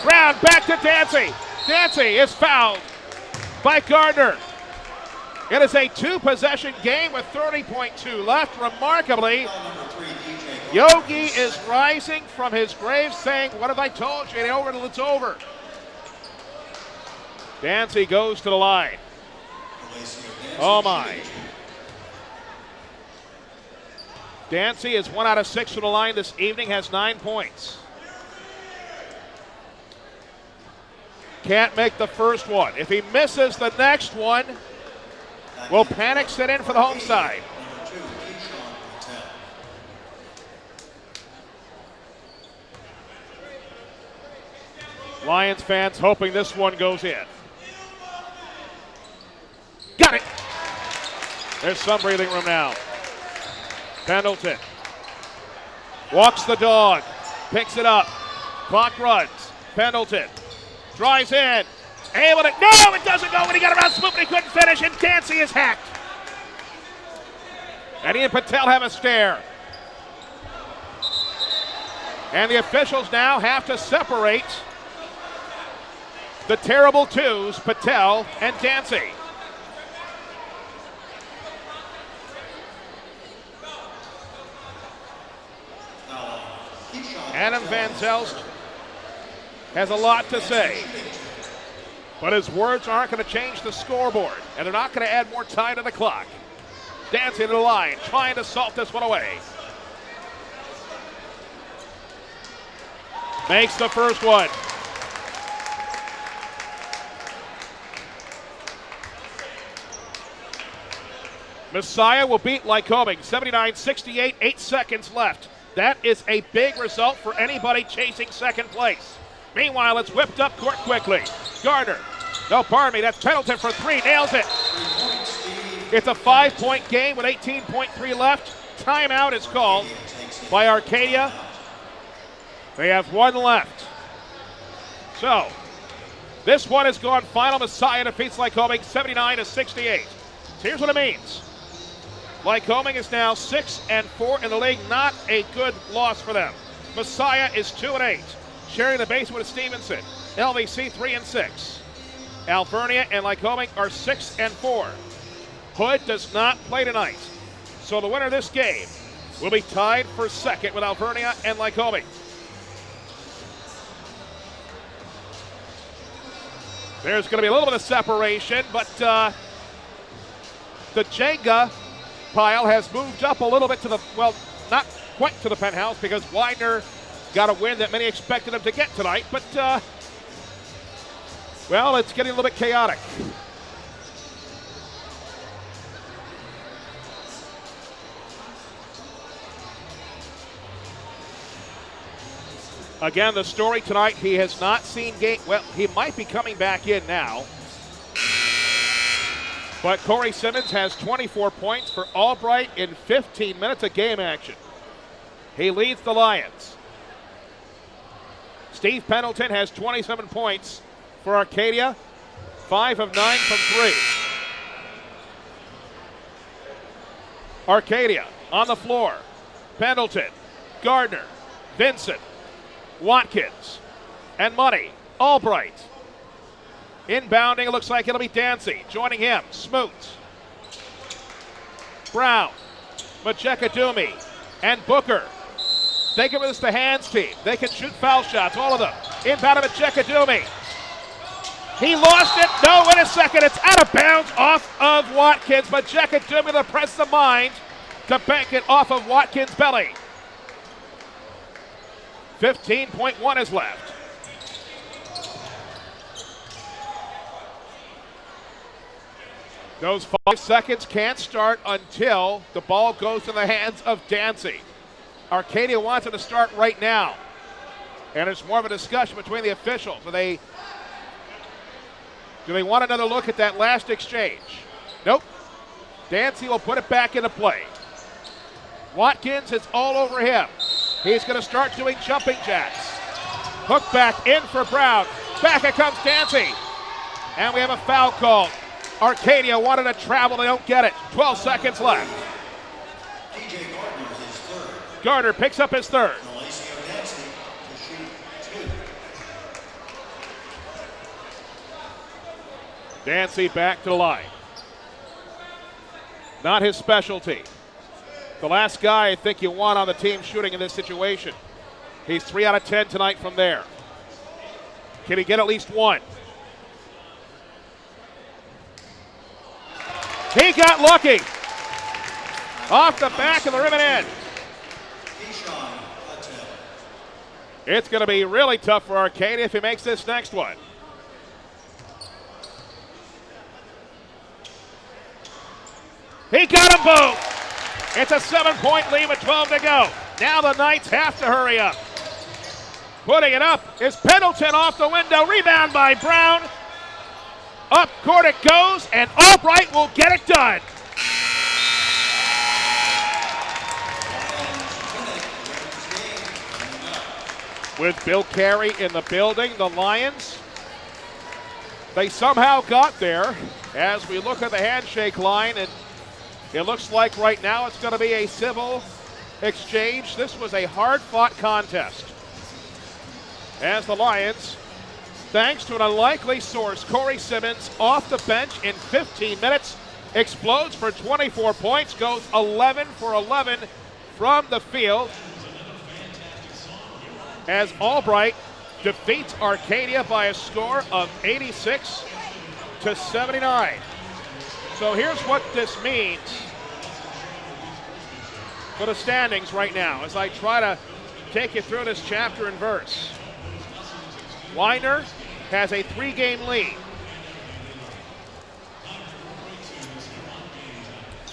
Brown back to Dancy. Dancy is fouled by Gardner. It is a two-possession game with 30.2 left. Remarkably, Yogi is rising from his grave saying, what have I told you? It's over till it's over. Dancy goes to the line. Oh my. Dancy is 1 out of 6 from the line this evening, has 9 points. Can't make the first one. If he misses the next one, will panic sit in for the home side. Lions fans hoping this one goes in. Got it. There's some breathing room now. Pendleton walks the dog, picks it up, clock runs. Pendleton drives in, able to, no, it doesn't go when he got around Smoot, but he couldn't finish, and Dancy is hacked. And he and Patel have a stare. And the officials now have to separate the terrible twos, Patel and Dancy. Adam Van Zelst has a lot to say, but his words aren't going to change the scoreboard, and they're not going to add more time to the clock. Dancy to the line, trying to salt this one away. Makes the first one. Messiah will beat Lycoming, 79-68, 8 seconds left. That is a big result for anybody chasing second place. Meanwhile, it's whipped up court quickly. Gardner, no, pardon me, that's Pendleton for 3, nails it. It's a 5-point game with 18.3 left. Timeout is called by Arcadia. They have 1 left. So, this one has gone final. Messiah defeats Lycoming 79-68. So here's what it means. Lycoming is now 6-4 in the league. Not a good loss for them. Messiah is 2-8. Sharing the base with Stevenson. LVC 3-6. Alvernia and Lycoming are 6-4. Hood does not play tonight. So the winner of this game will be tied for second with Alvernia and Lycoming. There's going to be a little bit of separation, but the Jenga pile has moved up a little bit to the, well, not quite to the penthouse because Widener got a win that many expected him to get tonight, but, well, it's getting a little bit chaotic. Again, the story tonight, he has not seen game, well, he might be coming back in now. But Corey Simmons has 24 points for Albright in 15 minutes of game action. He leads the Lions. Steve Pendleton has 27 points for Arcadia, 5 of 9 from 3. Arcadia on the floor. Pendleton, Gardner, Vincent, Watkins, and Money. Albright. Inbounding, it looks like it'll be Dancy. Joining him, Smoot, Brown, Majekadumi, and Booker. Think of it as the hands team. They can shoot foul shots, all of them. Inbound of Majekadumi. He lost it. No, wait a second. It's out of bounds off of Watkins. Majekadumi to press the mind to bank it off of Watkins' belly. 15.1 is left. Those 5 seconds can't start until the ball goes in the hands of Dancy. Arcadia wants it to start right now. And it's more of a discussion between the officials. Do they want another look at that last exchange? Nope. Dancy will put it back into play. Watkins is all over him. He's going to start doing jumping jacks. Hook back in for Brown. Back it comes Dancy. And we have a foul called. Arcadia wanted to travel, they don't get it. 12 seconds left. Gardner picks up his third.
Malacio Dancy to shoot 2.
Dancy back to the line. Not his specialty. The last guy I think you want on the team shooting in this situation. He's 3 out of 10 tonight from there. Can he get at least one? He got lucky. Off the back of the rim and in. It's going to be really tough for Arcadia if he makes this next one. He got them both. It's a 7-point lead with 12 to go. Now the Knights have to hurry up. Putting it up is Pendleton off the window. Rebound by Brown. Up court it goes, and Albright will get it done. With Bill Carey in the building, the Lions, they somehow got there as we look at the handshake line, and it looks like right now it's going to be a civil exchange. This was a hard-fought contest. As the Lions, thanks to an unlikely source, Corey Simmons off the bench in 15 minutes, explodes for 24 points, goes 11 for 11 from the field. As Albright defeats Arcadia by a score of 86 to 79. So here's what this means for the standings right now as I try to take you through this chapter and verse. Weiner has a 3-game lead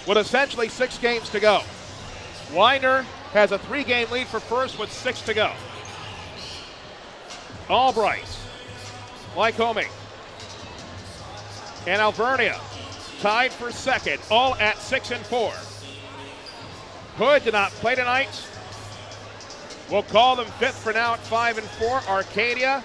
with essentially 6 games to go. Weiner has a 3-game lead for first with 6 to go. Albright, Lycoming, and Alvernia tied for second, all at 6 and 4. Hood did not play tonight. We'll call them fifth for now at 5 and 4. Arcadia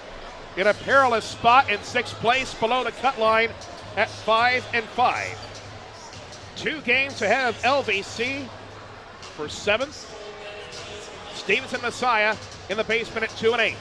in a perilous spot in 6th place below the cut line at 5 and 5. 2 games ahead of LVC for 7th. Stevenson Messiah in the basement at 2 and 8.